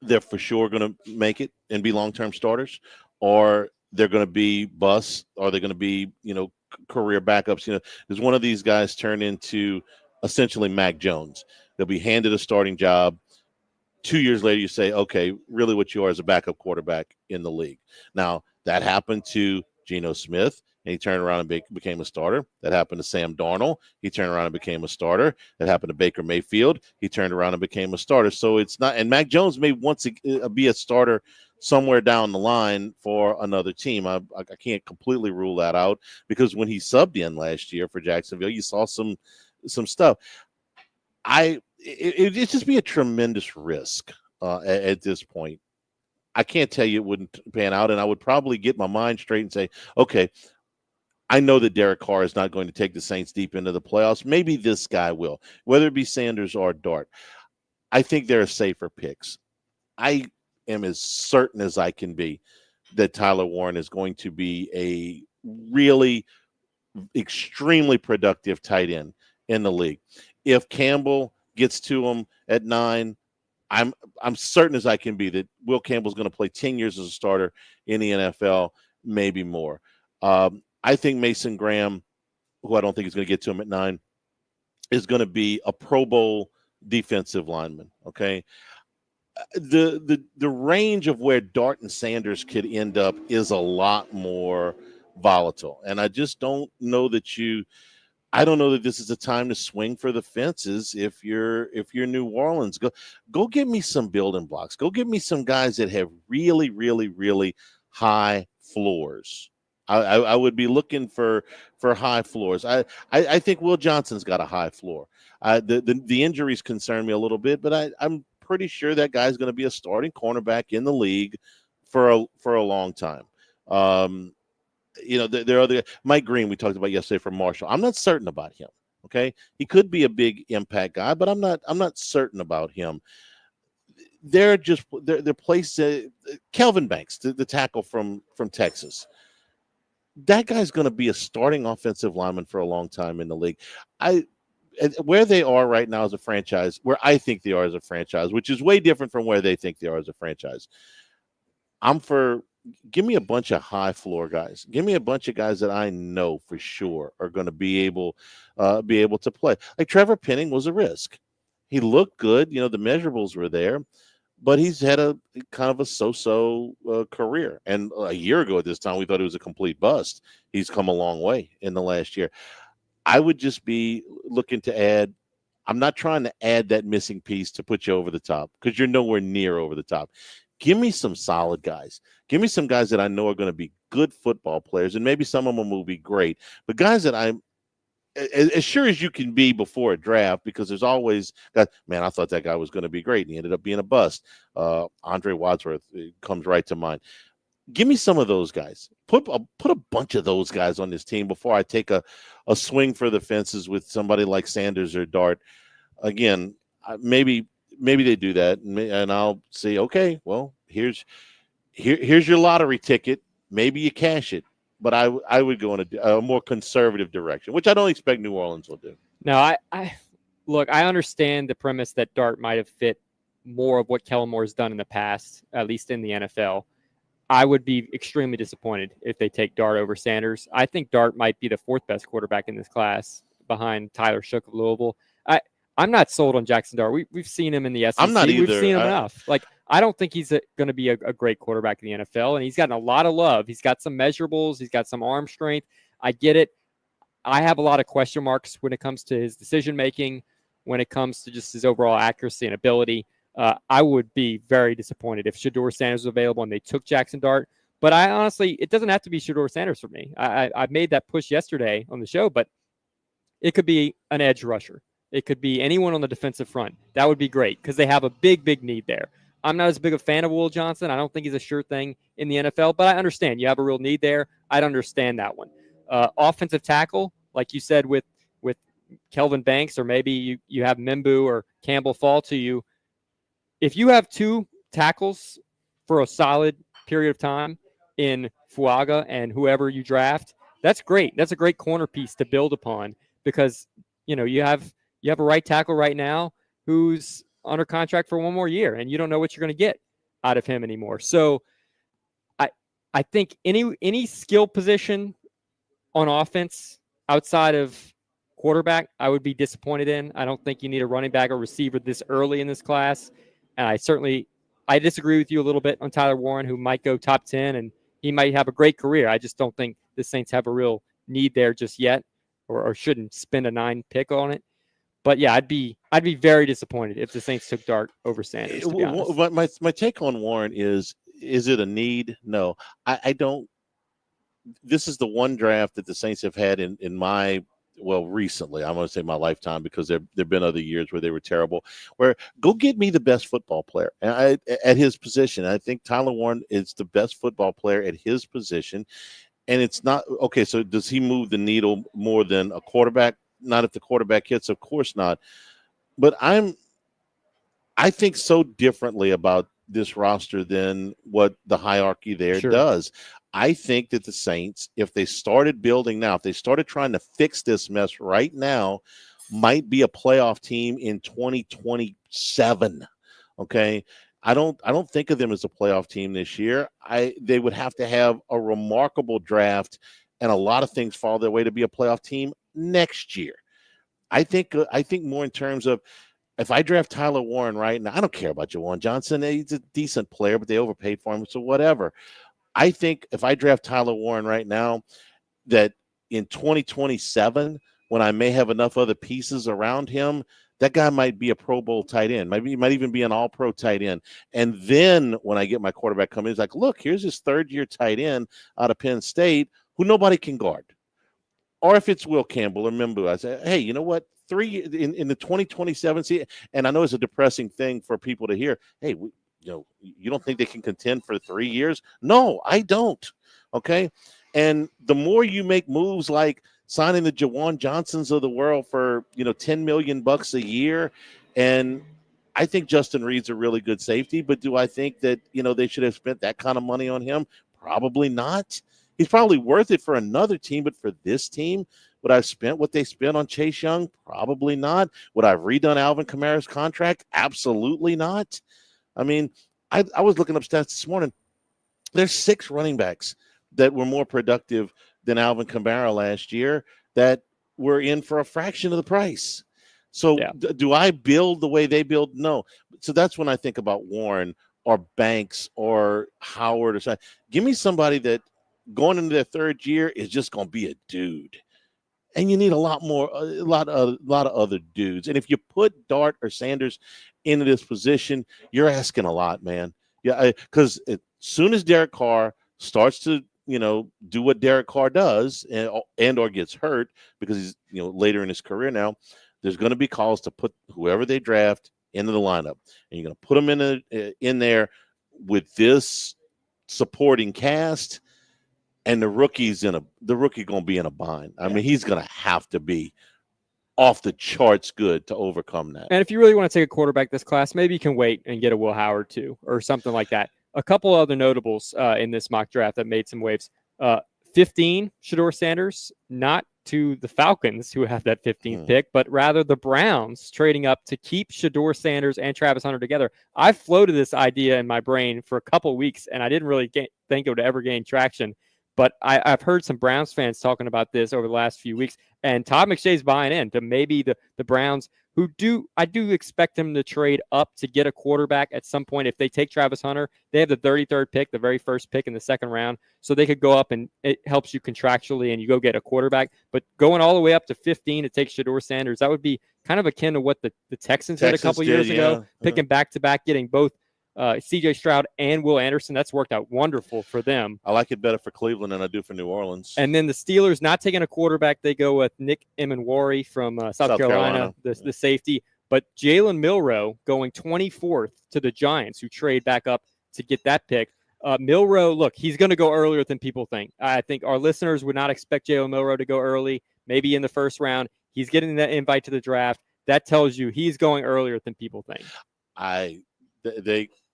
Speaker 6: they're for sure going to make it and be long-term starters, or they're going to be busts, or they're going to be, career backups. Does one of these guys turn into essentially Mac Jones? They'll be handed a starting job. 2 years later, you say, okay, really what you are is a backup quarterback in the league. Now, that happened to Geno Smith, and he turned around and became a starter. That happened to Sam Darnold. He turned around and became a starter. That happened to Baker Mayfield. He turned around and became a starter. So it's not – and Mac Jones may want to be a starter somewhere down the line for another team. I can't completely rule that out, because when he subbed in last year for Jacksonville, you saw some stuff. It'd just be a tremendous risk at this point. I can't tell you it wouldn't pan out, and I would probably get my mind straight and say, okay, I know that Derek Carr is not going to take the Saints deep into the playoffs. Maybe this guy will, whether it be Sanders or Dart. I think there are safer picks. I am as certain as I can be that Tyler Warren is going to be a really extremely productive tight end in the league. If Campbell gets to him at 9, I'm certain as I can be that Will Campbell's going to play 10 years as a starter in the NFL, maybe more. I think Mason Graham, who I don't think is going to get to him at 9, is going to be a Pro Bowl defensive lineman. Okay, the range of where Dart and Sanders could end up is a lot more volatile, and I just don't know that I don't know that this is a time to swing for the fences. If you're New Orleans, go get me some building blocks. Go get me some guys that have really, really, really high floors. I would be looking for high floors. I think Will Johnson's got a high floor. The injuries concern me a little bit, but I'm pretty sure that guy's going to be a starting cornerback in the league for a long time. There are other Mike Green we talked about yesterday from Marshall. I'm not certain about him. Okay, he could be a big impact guy, but I'm not certain about him. They're places. Kelvin Banks, the tackle from Texas. That guy's going to be a starting offensive lineman for a long time in the league. Where they are right now as a franchise, where I think they are as a franchise, which is way different from where they think they are as a franchise. Give me a bunch of high floor guys. Give me a bunch of guys that I know for sure are going to be able to play. Like Trevor Penning was a risk. He looked good. The measurables were there, but he's had a kind of a so-so career. And a year ago at this time, we thought it was a complete bust. He's come a long way in the last year. I would just be looking to add I'm not trying to add that missing piece to put you over the top because you're nowhere near over the top. Give me some solid guys. Give me some guys that I know are going to be good football players, and maybe some of them will be great. But guys that I'm as sure as you can be before a draft, because there's always guys, man, I thought that guy was going to be great, and he ended up being a bust. Andre Wadsworth comes right to mind. Give me some of those guys. Put a bunch of those guys on this team before I take a swing for the fences with somebody like Sanders or Dart. Again, maybe they do that, and I'll say, okay, well, here's your lottery ticket. Maybe you cash it, but I would go in a more conservative direction, which I don't expect New Orleans will do.
Speaker 13: No, I look, I understand the premise that Dart might have fit more of what Kellen Moore's done in the past, at least in the NFL. I would be extremely disappointed if they take Dart over Sanders. I think Dart might be the fourth best quarterback in this class behind Tyler Shook of Louisville. I'm not sold on Jackson Dart. We've seen him in the SEC.
Speaker 6: I'm not either.
Speaker 13: We've seen him enough. Like, I don't think he's going to be a great quarterback in the NFL, and he's gotten a lot of love. He's got some measurables. He's got some arm strength. I get it. I have a lot of question marks when it comes to his decision-making, when it comes to just his overall accuracy and ability. I would be very disappointed if Shedeur Sanders was available and they took Jackson Dart. But I honestly, it doesn't have to be Shedeur Sanders for me. I made that push yesterday on the show, but it could be an edge rusher. It could be anyone on the defensive front. That would be great because they have a big, big need there. I'm not as big a fan of Will Johnson. I don't think he's a sure thing in the NFL, but I understand you have a real need there. I'd understand that one. Offensive tackle, like you said with Kelvin Banks, or maybe you have Mimbu or Campbell fall to you. If you have two tackles for a solid period of time in Fuaga and whoever you draft, that's great. That's a great corner piece to build upon because, you have a right tackle right now who's under contract for one more year, and you don't know what you're going to get out of him anymore. So I think any skill position on offense outside of quarterback, I would be disappointed in. I don't think you need a running back or receiver this early in this class. And I disagree with you a little bit on Tyler Warren, who might go top 10, and he might have a great career. I just don't think the Saints have a real need there just yet, or shouldn't spend a 9 pick on it. But yeah, I'd be very disappointed if the Saints took Dart over Sanders. To be honest.
Speaker 6: My take on Warren is it a need? No, I don't. This is the one draft that the Saints have had in my. Well, recently, I'm going to say my lifetime, because there've been other years where they were terrible, where go get me the best football player at his position. I think Tyler Warren is the best football player at his position. And it's not – okay, so does he move the needle more than a quarterback? Not if the quarterback hits, of course not. But I think so differently about this roster than what the hierarchy there does. I think that the Saints, if they started building now, if they started trying to fix this mess right now, might be a playoff team in 2027. Okay. I don't think of them as a playoff team this year. They would have to have a remarkable draft and a lot of things fall their way to be a playoff team next year. I think more in terms of, if I draft Tyler Warren right now, I don't care about Jawan Johnson. He's a decent player, but they overpaid for him, so whatever. I think if I draft Tyler Warren right now, that in 2027, when I may have enough other pieces around him, that guy might be a Pro Bowl tight end. Maybe he might even be an All-Pro tight end. And then when I get my quarterback coming, he's like, look, here's this third-year tight end out of Penn State who nobody can guard. Or if it's Will Campbell or Mimbu, I say, hey, you know what? 3 years in the 2027 season, and I know it's a depressing thing for people to hear. Hey, you don't think they can contend for 3 years? No, I don't. Okay, and the more you make moves like signing the Jawan Johnsons of the world for $10 million a year, and I think Justin Reed's a really good safety. But do I think that they should have spent that kind of money on him? Probably not. He's probably worth it for another team, but for this team, would I have spent what they spent on Chase Young? Probably not. Would I have redone Alvin Kamara's contract? Absolutely not. I mean, I was looking up stats this morning. There's 6 running backs that were more productive than Alvin Kamara last year that were in for a fraction of the price. So do I build the way they build? No. So that's when I think about Warren or Banks or Howard or something. Give me somebody that going into their third year is just going to be a dude. and you need a lot of other dudes. And if you put Dart or Sanders into this position, you're asking a lot, man. Yeah, because as soon as Derek Carr starts to do what Derek Carr does and or gets hurt, because he's later in his career now, there's going to be calls to put whoever they draft into the lineup, and you're going to put them in there with this supporting cast, and the rookie going to be in a bind. I mean, he's going to have to be off the charts good to overcome that.
Speaker 13: And if you really want to take a quarterback this class, maybe you can wait and get a Will Howard too, or something like that. A couple other notables in this mock draft that made some waves. 15, Shedeur Sanders, not to the Falcons, who have that 15th pick, but rather the Browns trading up to keep Shedeur Sanders and Travis Hunter together. I floated this idea in my brain for a couple weeks, and I didn't really think it would ever gain traction. But I've heard some Browns fans talking about this over the last few weeks, and Todd McShay's buying in to maybe the Browns, I do expect them to trade up to get a quarterback at some point. If they take Travis Hunter, they have the 33rd pick, the very first pick in the second round, so they could go up and it helps you contractually and you go get a quarterback. But going all the way up to 15 to take Shedeur Sanders, that would be kind of akin to what the Texans did a couple years ago, picking back-to-back, getting both C.J. Stroud and Will Anderson. That's worked out wonderful for them.
Speaker 6: I like it better for Cleveland than I do for New Orleans.
Speaker 13: And then the Steelers not taking a quarterback. They go with Nick Emenwari from South Carolina, the safety. But Jalen Milroe going 24th to the Giants, who trade back up to get that pick. Milroe, look, he's going to go earlier than people think. I think our listeners would not expect Jalen Milroe to go early, maybe in the first round. He's getting that invite to the draft. That tells you he's going earlier than people think.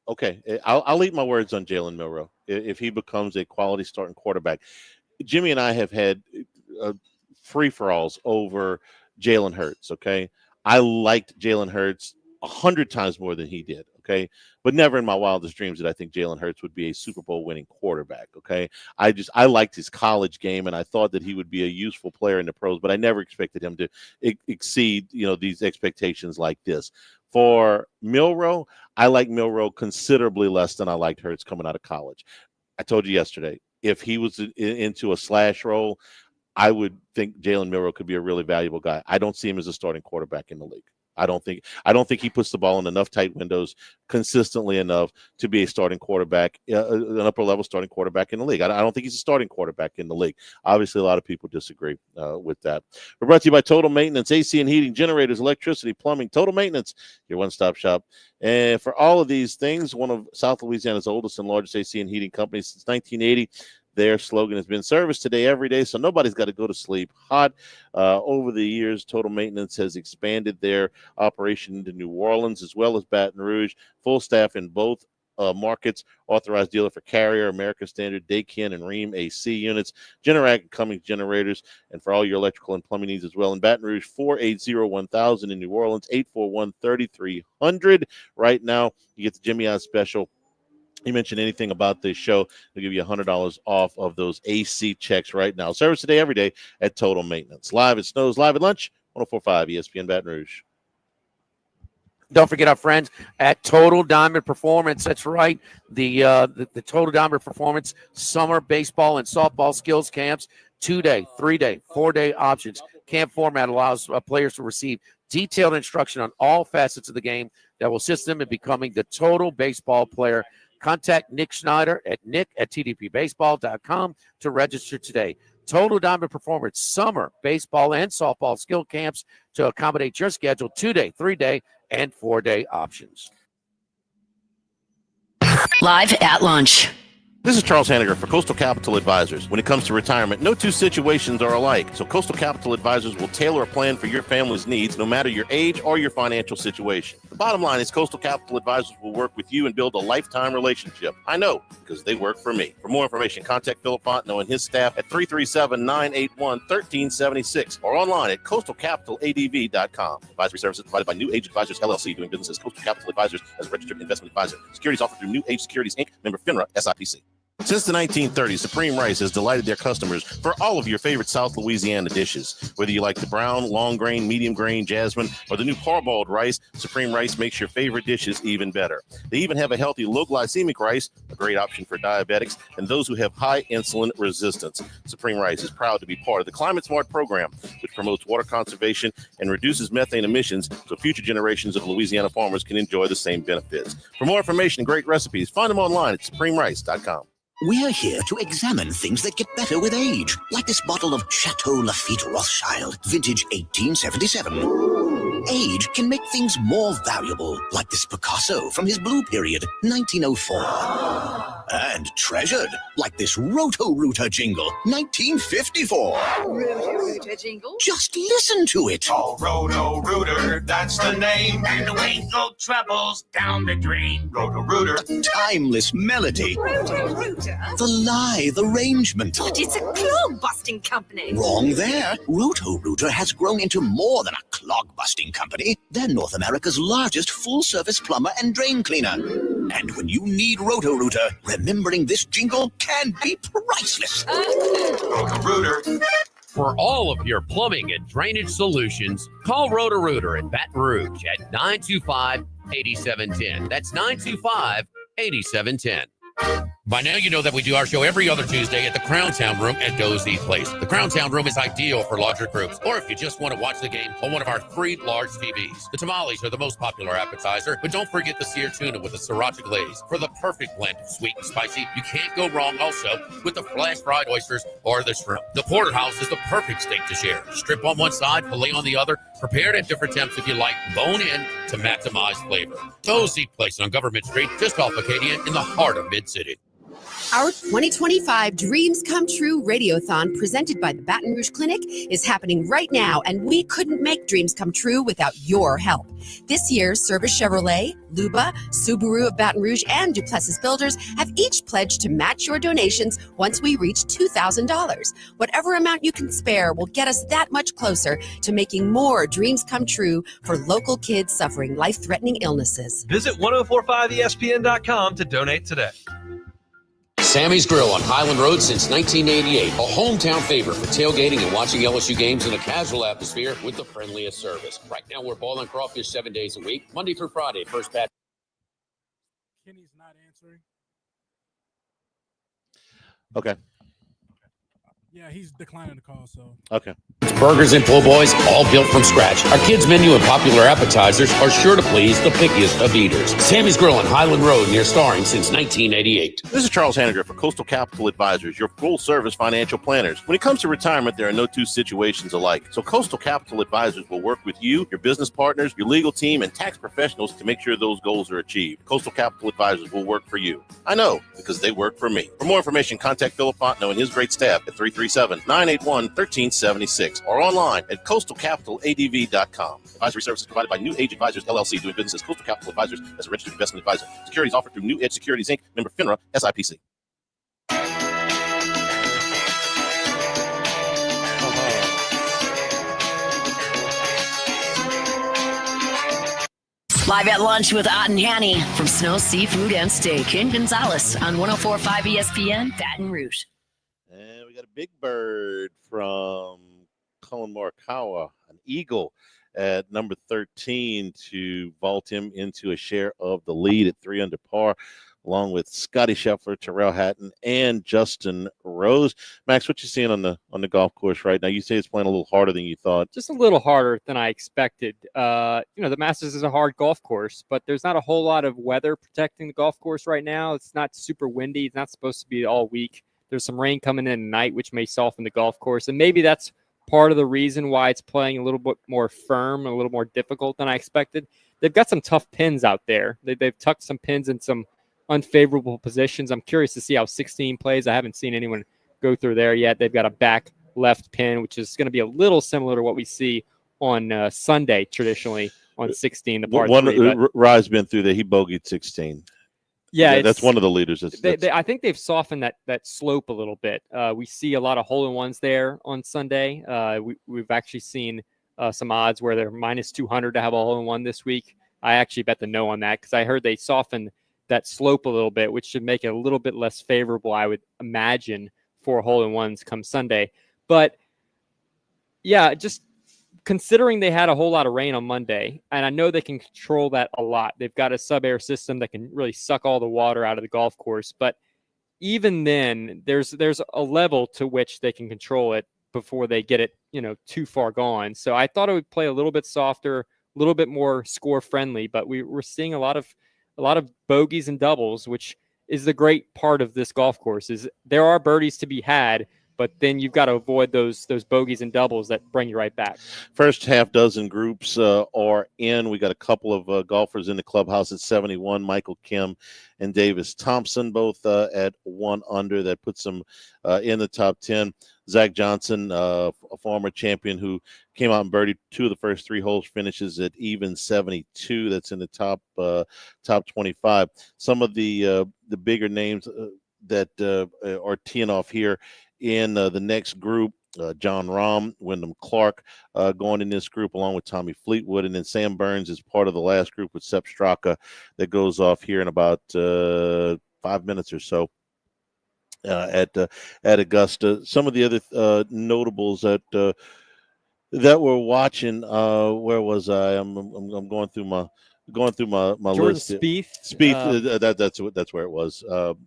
Speaker 6: Okay, I'll eat my words on Jalen Milroe if he becomes a quality starting quarterback. Jimmy and I have had free-for-alls over Jalen Hurts, okay? I liked Jalen Hurts 100 times more than he did, okay? But never in my wildest dreams did I think Jalen Hurts would be a Super Bowl winning quarterback, okay? I liked his college game, and I thought that he would be a useful player in the pros, but I never expected him to exceed, these expectations like this. For Milroe, I like Milroe considerably less than I liked Hurts coming out of college. I told you yesterday, if he was into a slash role, I would think Jalen Milroe could be a really valuable guy. I don't see him as a starting quarterback in the league. I don't think he puts the ball in enough tight windows consistently enough to be a starting quarterback, an upper level starting quarterback in the league. I don't think he's a starting quarterback in the league. Obviously, a lot of people disagree with that. We're brought to you by Total Maintenance, AC and heating, generators, electricity, plumbing. Total Maintenance, your one-stop shop. And for all of these things, one of South Louisiana's oldest and largest AC and heating companies since 1980. Their slogan has been service today, every day, so nobody's got to go to sleep hot. Over the years, Total Maintenance has expanded their operation into New Orleans as well as Baton Rouge. Full staff in both markets, authorized dealer for Carrier, American Standard, Daikin, and Rheem AC units, Generac and Cummins generators, and for all your electrical and plumbing needs as well. In Baton Rouge, 480-1000. In New Orleans, 841-3300. Right now, you get the Jimmy On special. You mention anything about this show, they'll give you $100 off of those AC checks right now. Service today, every day at Total Maintenance. Live at Snows, live at lunch, 104.5 ESPN Baton Rouge.
Speaker 1: Don't forget our friends at Total Diamond Performance. That's right. The Total Diamond Performance summer baseball and softball skills camps, 2-day, 3-day, 4-day options. Camp format allows players to receive detailed instruction on all facets of the game that will assist them in becoming the total baseball player. Contact Nick Schneider at nick@tdpbaseball.com to register today. Total Diamond Performance summer baseball and softball skill camps to accommodate your schedule, 2-day, 3-day, and 4-day options.
Speaker 8: Live at lunch.
Speaker 9: This is Charles Hanniger for Coastal Capital Advisors. When it comes to retirement, no two situations are alike, so Coastal Capital Advisors will tailor a plan for your family's needs, no matter your age or your financial situation. The bottom line is Coastal Capital Advisors will work with you and build a lifetime relationship. I know, because they work for me. For more information, contact Philip Fontenot and his staff at 337-981-1376 or online at coastalcapitaladv.com. Advisory services provided by New Age Advisors, LLC, doing business as Coastal Capital Advisors as a registered investment advisor. Securities offered through New Age Securities, Inc., member FINRA, SIPC. Since the 1930s, Supreme Rice has delighted their customers for all of your favorite South Louisiana dishes. Whether you like the brown, long grain, medium grain, jasmine, or the new parboiled rice, Supreme Rice makes your favorite dishes even better. They even have a healthy low glycemic rice, a great option for diabetics and those who have high insulin resistance. Supreme Rice is proud to be part of the Climate Smart program, which promotes water conservation and reduces methane emissions so future generations of Louisiana farmers can enjoy the same benefits. For more information and great recipes, find them online at supremerice.com.
Speaker 19: We're here to examine things that get better with age, like this bottle of Chateau Lafite Rothschild, vintage 1877. Age can make things more valuable, like this Picasso from his blue period, 1904. And treasured, like this Roto-Rooter jingle, 1954.
Speaker 8: Roto-Rooter jingle?
Speaker 19: Just listen to it.
Speaker 16: Oh, Roto-Rooter, that's the name. And away go troubles down the drain. Roto-Rooter.
Speaker 19: A timeless melody.
Speaker 8: Roto-Rooter?
Speaker 19: The lithe arrangement.
Speaker 8: But it's a clog-busting company.
Speaker 19: Wrong there. Roto-Rooter has grown into more than a clog-busting company. They're North America's largest full-service plumber and drain cleaner. And when you need Roto-Rooter, remembering this jingle can be priceless.
Speaker 16: Roto-Rooter.
Speaker 1: For all of your plumbing and drainage solutions, call Roto-Rooter in Baton Rouge at 925-8710. That's 925-8710. By now, you know that we do our show every other Tuesday at the Crown Town Room at Dozy Place. The Crown Town Room is ideal for larger groups, or if you just want to watch the game on one of our 3 large TVs. The tamales are the most popular appetizer, but don't forget the seared tuna with the sriracha glaze for the perfect blend of sweet and spicy. You can't go wrong also with the flash fried oysters or the shrimp. The porterhouse is the perfect steak to share. Strip on one side, filet on the other, prepared at different temps if you like, bone in to maximize flavor. Dozy Place on Government Street, just off Acadia in the heart of Mid-City.
Speaker 4: Our 2025 Dreams Come True Radiothon presented by the Baton Rouge Clinic is happening right now, and we couldn't make dreams come true without your help. This year, Service Chevrolet, Luba, Subaru of Baton Rouge, and Duplessis Builders have each pledged to match your donations once we reach $2,000. Whatever amount you can spare will get us that much closer to making more dreams come true for local kids suffering life-threatening illnesses.
Speaker 5: Visit 1045ESPN.com to donate today.
Speaker 1: Sammy's Grill on Highland Road since 1988. A hometown favorite for tailgating and watching LSU games in a casual atmosphere with the friendliest service. Right now, we're boiling crawfish 7 days a week, Monday through Friday. First batch.
Speaker 21: Kenny's not answering.
Speaker 6: Okay.
Speaker 21: Yeah, he's declining the call, so.
Speaker 6: Okay.
Speaker 1: Burgers and po' boys, all built from scratch. Our kids' menu and popular appetizers are sure to please the pickiest of eaters. Sammy's Grill on Highland Road near Starring since 1988.
Speaker 9: This is Charles Hanniger for Coastal Capital Advisors, your full-service financial planners. When it comes to retirement, there are no two situations alike. So Coastal Capital Advisors will work with you, your business partners, your legal team, and tax professionals to make sure those goals are achieved. Coastal Capital Advisors will work for you. I know, because they work for me. For more information, contact Philip Fontenot and his great staff at 337-981-1376 or online at coastalcapitaladv.com. Advisory services provided by New Age Advisors, LLC, doing business as Coastal Capital Advisors as a registered investment advisor. Securities offered through New Edge Securities, Inc., member FINRA, SIPC.
Speaker 8: Live at lunch with Ott and Hanny from Snow Seafood and Steak in Gonzales on 104.5 ESPN, Baton Rouge.
Speaker 6: And we got a big bird from Colin Morikawa, an eagle at number 13 to vault him into a share of the lead at 3 under par, along with Scotty Scheffler, Terrell Hatton, and Justin Rose. Max, what you seeing on the golf course right now? You say it's playing a little harder than you thought.
Speaker 13: Just a little harder than I expected. The Masters is a hard golf course, but there's not a whole lot of weather protecting the golf course right now. It's not super windy. It's not supposed to be all week. There's some rain coming in tonight, which may soften the golf course, and maybe that's part of the reason why it's playing a little bit more firm, a little more difficult than I expected. They've got some tough pins out there. They've tucked some pins in some unfavorable positions. I'm curious to see how 16 plays. I haven't seen anyone go through there yet. They've got a back left pin, which is going to be a little similar to what we see on Sunday traditionally on 16. The par three.
Speaker 6: Rye's been through there. He bogeyed 16.
Speaker 13: Yeah,
Speaker 6: that's one of the leaders.
Speaker 13: I think they've softened that slope a little bit. We see a lot of hole-in-ones there on Sunday. We've actually seen some odds where they're minus 200 to have a hole-in-one this week. I actually bet the no on that because I heard they softened that slope a little bit, which should make it a little bit less favorable, I would imagine, for hole-in-ones come Sunday. But yeah, just considering they had a whole lot of rain on Monday, and I know they can control that a lot. They've got a sub-air system that can really suck all the water out of the golf course. But even then, there's a level to which they can control it before they get it, too far gone. So I thought it would play a little bit softer, a little bit more score friendly. But we're seeing a lot of bogeys and doubles, which is the great part of this golf course. Is there are birdies to be had, but then you've got to avoid those bogeys and doubles that bring you right back.
Speaker 6: First half dozen groups are in. We got a couple of golfers in the clubhouse at 71. Michael Kim and Davis Thompson both at 1 under. That puts them in the top 10. Zach Johnson, a former champion who came out and birdied 2 of the first 3 holes, finishes at even 72. That's in the top 25. Some of the bigger names that are teeing off here in the next group, John Rahm, Wyndham Clark going in this group along with Tommy Fleetwood. And then Sam Burns is part of the last group with Sepp Straka that goes off here in about 5 minutes or so at Augusta. Some of the other notables that we're watching, where was I? I'm going through my
Speaker 13: Jordan
Speaker 6: list.
Speaker 13: Spieth.
Speaker 6: That's where it was.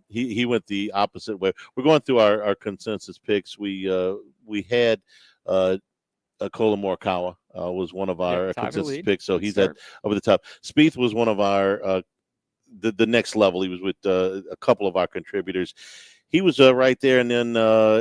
Speaker 6: He went the opposite way. We're going through our consensus picks. We had Colin Morikawa was one of our consensus picks, so he's at over the top. Spieth was one of our the next level. He was with a couple of our contributors. He was right there, and then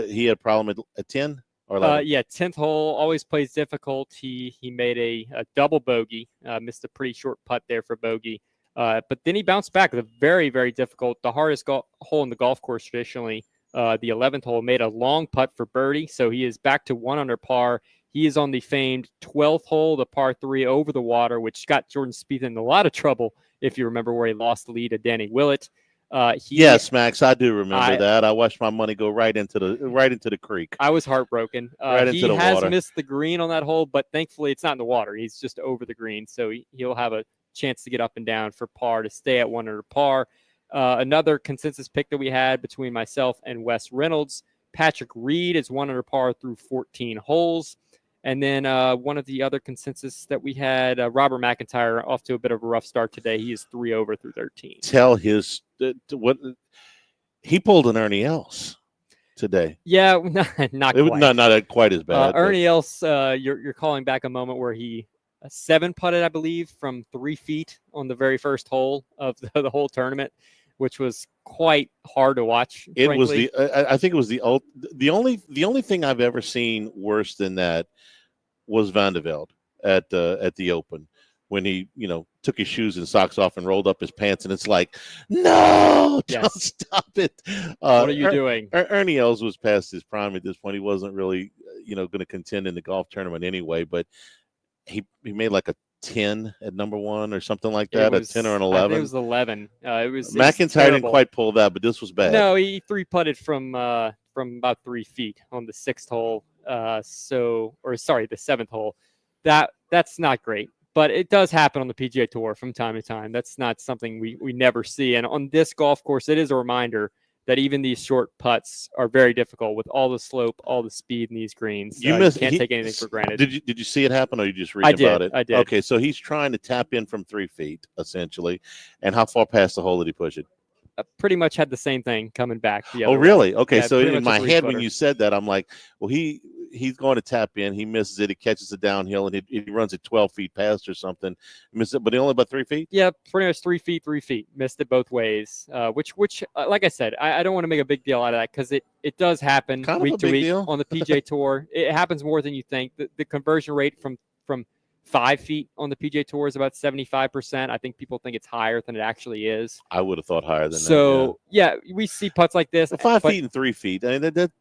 Speaker 6: he had a problem at 10.
Speaker 13: 10th hole always plays difficult. He made a double bogey, missed a pretty short putt there for bogey, but then he bounced back with a very, very difficult, the hardest hole in the golf course traditionally. The 11th hole, made a long putt for birdie, so he is back to 1 under par. He is on the famed 12th hole, the par 3 over the water, which got Jordan Spieth in a lot of trouble, if you remember, where he lost the lead to Danny Willett.
Speaker 6: Yes, Max, I do remember that. I watched my money go right into the creek.
Speaker 13: I was heartbroken.
Speaker 6: He
Speaker 13: has missed the green on that hole, but thankfully it's not in the water. He's just over the green, so he'll have a chance to get up and down for par to stay at 1 under par. Another consensus pick that we had between myself and Wes Reynolds, Patrick Reed is 1 under par through 14 holes. And then one of the other consensus that we had, Robert McIntyre, off to a bit of a rough start today. He is 3 over through 13.
Speaker 6: Tell his what he pulled an Ernie Els today.
Speaker 13: Yeah, not quite.
Speaker 6: Not quite as bad.
Speaker 13: Ernie Els, you're calling back a moment where he 7 putted, I believe, from 3 feet on the very first hole of the whole tournament, which was quite hard to watch.
Speaker 6: It
Speaker 13: frankly.
Speaker 6: was I think it was the only thing I've ever seen worse than that was Van de Velde at the Open, when he took his shoes and socks off and rolled up his pants, and it's like, no, don't stop it.
Speaker 13: What are you doing?
Speaker 6: Ernie Els was past his prime at this point. He wasn't really going to contend in the golf tournament anyway, but he made like a 10 at number 1 or something like that, a 10 or an 11.
Speaker 13: I think it was 11.
Speaker 6: McIntyre didn't quite pull that, but this was bad.
Speaker 13: No, he 3-putted from about 3 feet on the 6th hole. The 7th hole. That's not great, but it does happen on the PGA Tour from time to time. That's not something we never see. And on this golf course, it is a reminder that even these short putts are very difficult with all the slope, all the speed in these greens. You can't take anything for granted.
Speaker 6: Did you see it happen, or you just read about it?
Speaker 13: I did.
Speaker 6: Okay, so he's trying to tap in from 3 feet, essentially. And how far past the hole did he push it?
Speaker 13: Pretty much had the same thing coming back.
Speaker 6: Oh, really? Okay,
Speaker 13: yeah,
Speaker 6: so in my head, when you said that, I'm like, well, he's going to tap in. He misses it. He catches it downhill, and he runs it 12 feet past or something. Misses it, but he only about 3 feet?
Speaker 13: Yeah, pretty much 3 feet, 3 feet. Missed it both ways, which like I said, I don't want to make a big deal out of that, because it does happen week to week on the PGA Tour. It happens more than you think. The conversion rate from 5 feet on the PGA Tour is about 75%. I think people think it's higher than it actually is.
Speaker 6: I would have thought higher than that.
Speaker 13: So, yeah, we see putts like this.
Speaker 6: 5 feet and 3 feet. I mean, that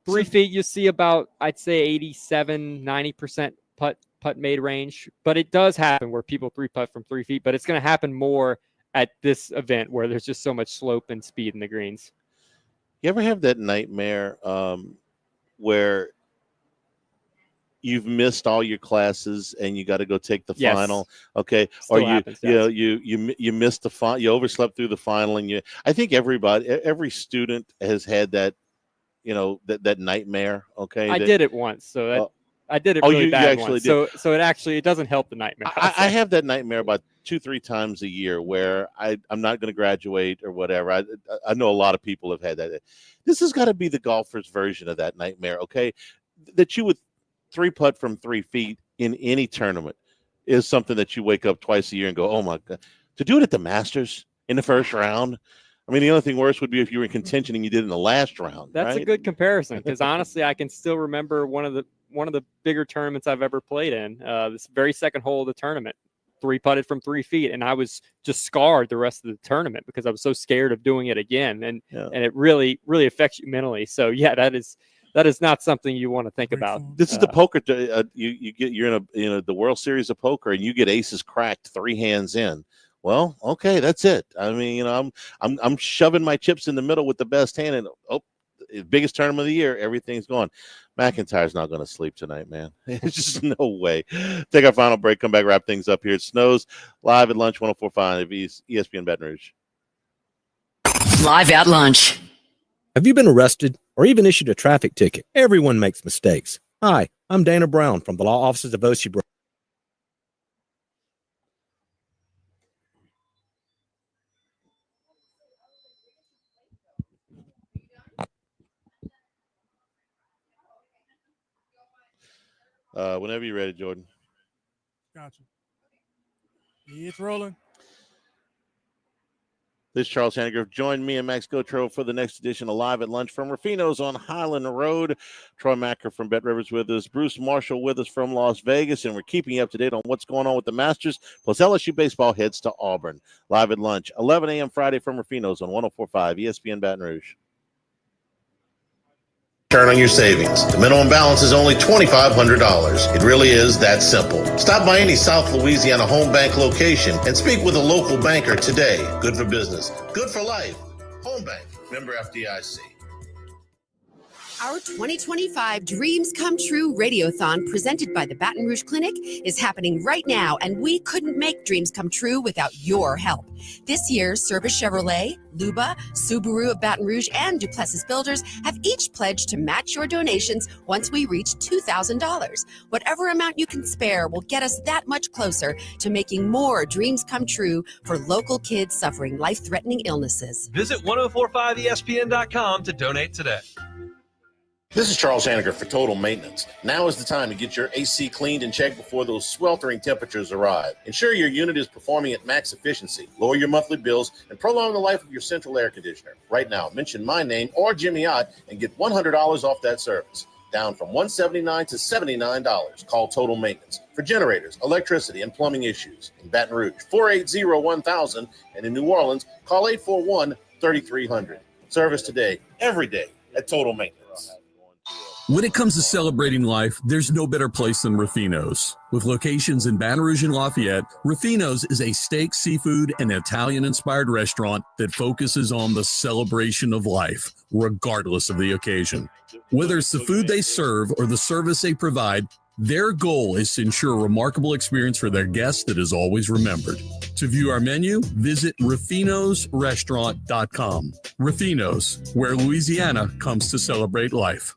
Speaker 13: 3 feet, you see about, I'd say, 87, 90% putt made range. But it does happen where people 3-putt from 3 feet. But it's going to happen more at this event where there's just so much slope and speed in the greens.
Speaker 6: You ever have that nightmare where you've missed all your classes and you got to go take the
Speaker 13: Yes.
Speaker 6: final, okay?
Speaker 13: Still
Speaker 6: Or
Speaker 13: happens,
Speaker 6: you
Speaker 13: yes.
Speaker 6: you missed the final, you overslept through the final, and I think every student has had that, that nightmare. Okay,
Speaker 13: I did it once, so I did it really
Speaker 6: you
Speaker 13: bad
Speaker 6: actually
Speaker 13: once.
Speaker 6: did.
Speaker 13: So it doesn't help the nightmare.
Speaker 6: I have that nightmare about 2-3 times a year where I'm not going to graduate or whatever. I know a lot of people have had that. This has got to be the golfer's version of that nightmare, okay? That you would 3-putt from 3 feet in any tournament is something that you wake up twice a year and go, oh my God. To do it at the Masters in the first round, I mean, the only thing worse would be if you were in contention and you did it in the last round.
Speaker 13: That's
Speaker 6: right?
Speaker 13: a good comparison because honestly, I can still remember one of the bigger tournaments I've ever played in. This very second hole of the tournament, 3-putted from 3 feet, and I was just scarred the rest of the tournament because I was so scared of doing it again, and it really affects you mentally. So yeah, that is not something you want to think about.
Speaker 6: This is the poker. You're in the World Series of Poker, and you get aces cracked 3 hands in. Well, okay, that's it. I mean, I'm shoving my chips in the middle with the best hand, and biggest tournament of the year, everything's gone. McIntyre's not going to sleep tonight, man. There's just no way. Take our final break. Come back, wrap things up here. It Snows live at lunch, 104.5 ESPN Baton Rouge.
Speaker 8: Live at lunch.
Speaker 7: Have you been arrested or even issued a traffic ticket? Everyone makes mistakes. Hi, I'm Dana Brown from the law offices of O.C. Brown.
Speaker 6: Whenever you're ready, Jordan.
Speaker 21: Gotcha. It's rolling.
Speaker 6: This is Charles Hannigrove. Join me and Max Gotro for the next edition of Live at Lunch from Rufino's on Highland Road. Troy Macker from Bet Rivers with us. Bruce Marshall with us from Las Vegas. And we're keeping you up to date on what's going on with the Masters. Plus LSU baseball heads to Auburn. Live at Lunch, 11 a.m. Friday from Rufino's on 104.5 ESPN Baton Rouge.
Speaker 9: Return on your savings. The minimum balance is only $2,500. It really is that simple. Stop by any South Louisiana home bank location and speak with a local banker today. Good for business. Good for life. Home Bank. Member FDIC.
Speaker 4: Our 2025 Dreams Come True Radiothon presented by the Baton Rouge Clinic is happening right now, and we couldn't make dreams come true without your help. This year, Service Chevrolet, Luba, Subaru of Baton Rouge, and Duplessis Builders have each pledged to match your donations once we reach $2,000. Whatever amount you can spare will get us that much closer to making more dreams come true for local kids suffering life-threatening illnesses.
Speaker 5: Visit 1045ESPN.com to donate today.
Speaker 9: This is Charles Hanniger for Total Maintenance. Now is the time to get your AC cleaned and checked before those sweltering temperatures arrive. Ensure your unit is performing at max efficiency, lower your monthly bills, and prolong the life of your central air conditioner. Right now, mention my name or Jimmy Ott and get $100 off that service. Down from $179 to $79. Call Total Maintenance for generators, electricity, and plumbing issues. In Baton Rouge, 480-1000, and in New Orleans, call 841-3300. Service today, every day at Total Maintenance.
Speaker 10: When it comes to celebrating life, there's no better place than Rufino's. With locations in Baton Rouge and Lafayette, Rufino's is a steak, seafood, and Italian-inspired restaurant that focuses on the celebration of life, regardless of the occasion. Whether it's the food they serve or the service they provide, their goal is to ensure a remarkable experience for their guests that is always remembered. To view our menu, visit Rufino'sRestaurant.com. Rufino's, where Louisiana comes to celebrate life.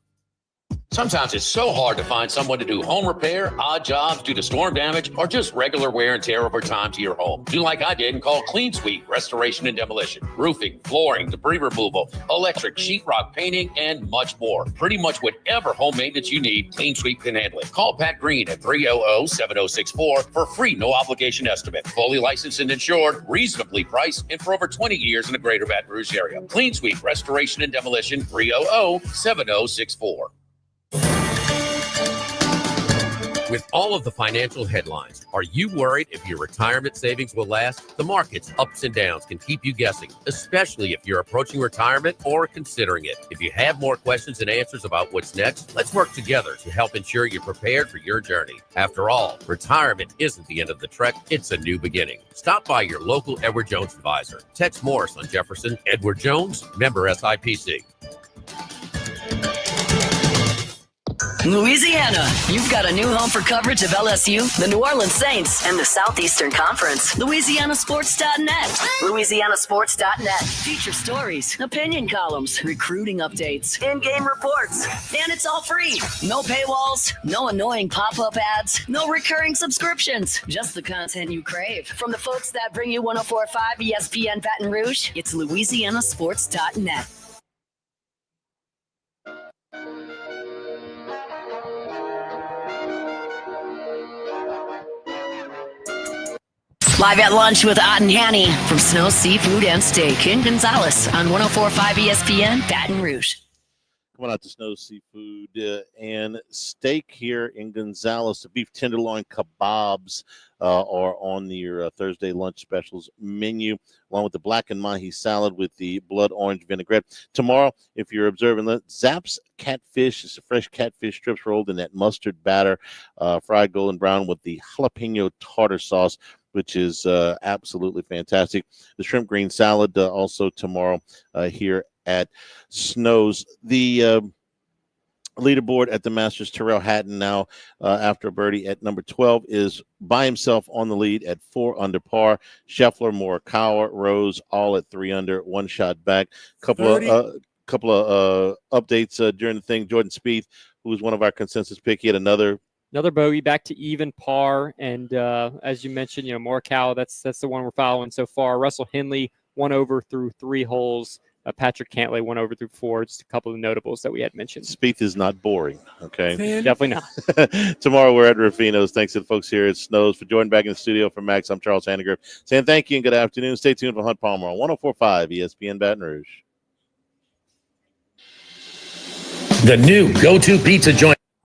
Speaker 1: Sometimes it's so hard to find someone to do home repair, odd jobs due to storm damage, or just regular wear and tear over time to your home. Do like I did and call Clean Sweep Restoration and Demolition. Roofing, flooring, debris removal, electric, sheetrock, painting, and much more. Pretty much whatever home maintenance you need, Clean Sweep can handle it. Call Pat Green at 300-7064 for a free no-obligation estimate. Fully licensed and insured, reasonably priced, and for over 20 years in the greater Baton Rouge area. Clean Sweep Restoration and Demolition, 300-7064. With all of the financial headlines, are you worried if your retirement savings will last? The market's ups and downs can keep you guessing, especially if you're approaching retirement or considering it. If you have more questions and answers about what's next, let's work together to help ensure you're prepared for your journey. After all, retirement isn't the end of the trek, it's a new beginning. Stop by your local Edward Jones advisor. Tex Morris on Jefferson, Edward Jones, member SIPC.
Speaker 8: Louisiana, you've got a new home for coverage of LSU, the New Orleans Saints, and the Southeastern Conference. LouisianaSports.net. LouisianaSports.net. Feature stories, opinion columns, recruiting updates, in-game reports. And it's all free. No paywalls, no annoying pop-up ads, no recurring subscriptions. Just the content you crave. From the folks that bring you 104.5 ESPN Baton Rouge, it's LouisianaSports.net. Live at lunch with Ott and Hanny from Snow Seafood and Steak in Gonzales on 104.5 ESPN Baton Rouge.
Speaker 6: Coming out to Snow Seafood and Steak here in Gonzales. The beef tenderloin kebabs are on your Thursday lunch specials menu, along with the black and mahi salad with the blood orange vinaigrette. Tomorrow, if you're observing that, Zapp's catfish, it's a fresh catfish strips rolled in that mustard batter, fried golden brown with the jalapeno tartar sauce, which is absolutely fantastic. The shrimp green salad also tomorrow here at Snow's. The leaderboard at the Masters, Terrell Hatton now after a birdie at number 12 is by himself on the lead at 4 under par. Scheffler, Morikawa, Rose all at 3 under, 1 shot back. Couple of updates during the thing. Jordan Spieth, who was one of our consensus pick, he had another
Speaker 13: bogey back to even par. And as you mentioned, Morikawa, that's the one we're following so far. Russell Henley, 1 over through 3 holes. Patrick Cantlay, 1 over through 4. Just a couple of notables that we had mentioned.
Speaker 6: Spieth is not boring, okay?
Speaker 13: Definitely not.
Speaker 6: Tomorrow we're at Rufino's. Thanks to the folks here at Snows for joining back in the studio. For Max, I'm Charles Hanniger, saying thank you and good afternoon. Stay tuned for Hunt Palmer on 104.5 ESPN Baton Rouge.
Speaker 1: The new go-to pizza joint.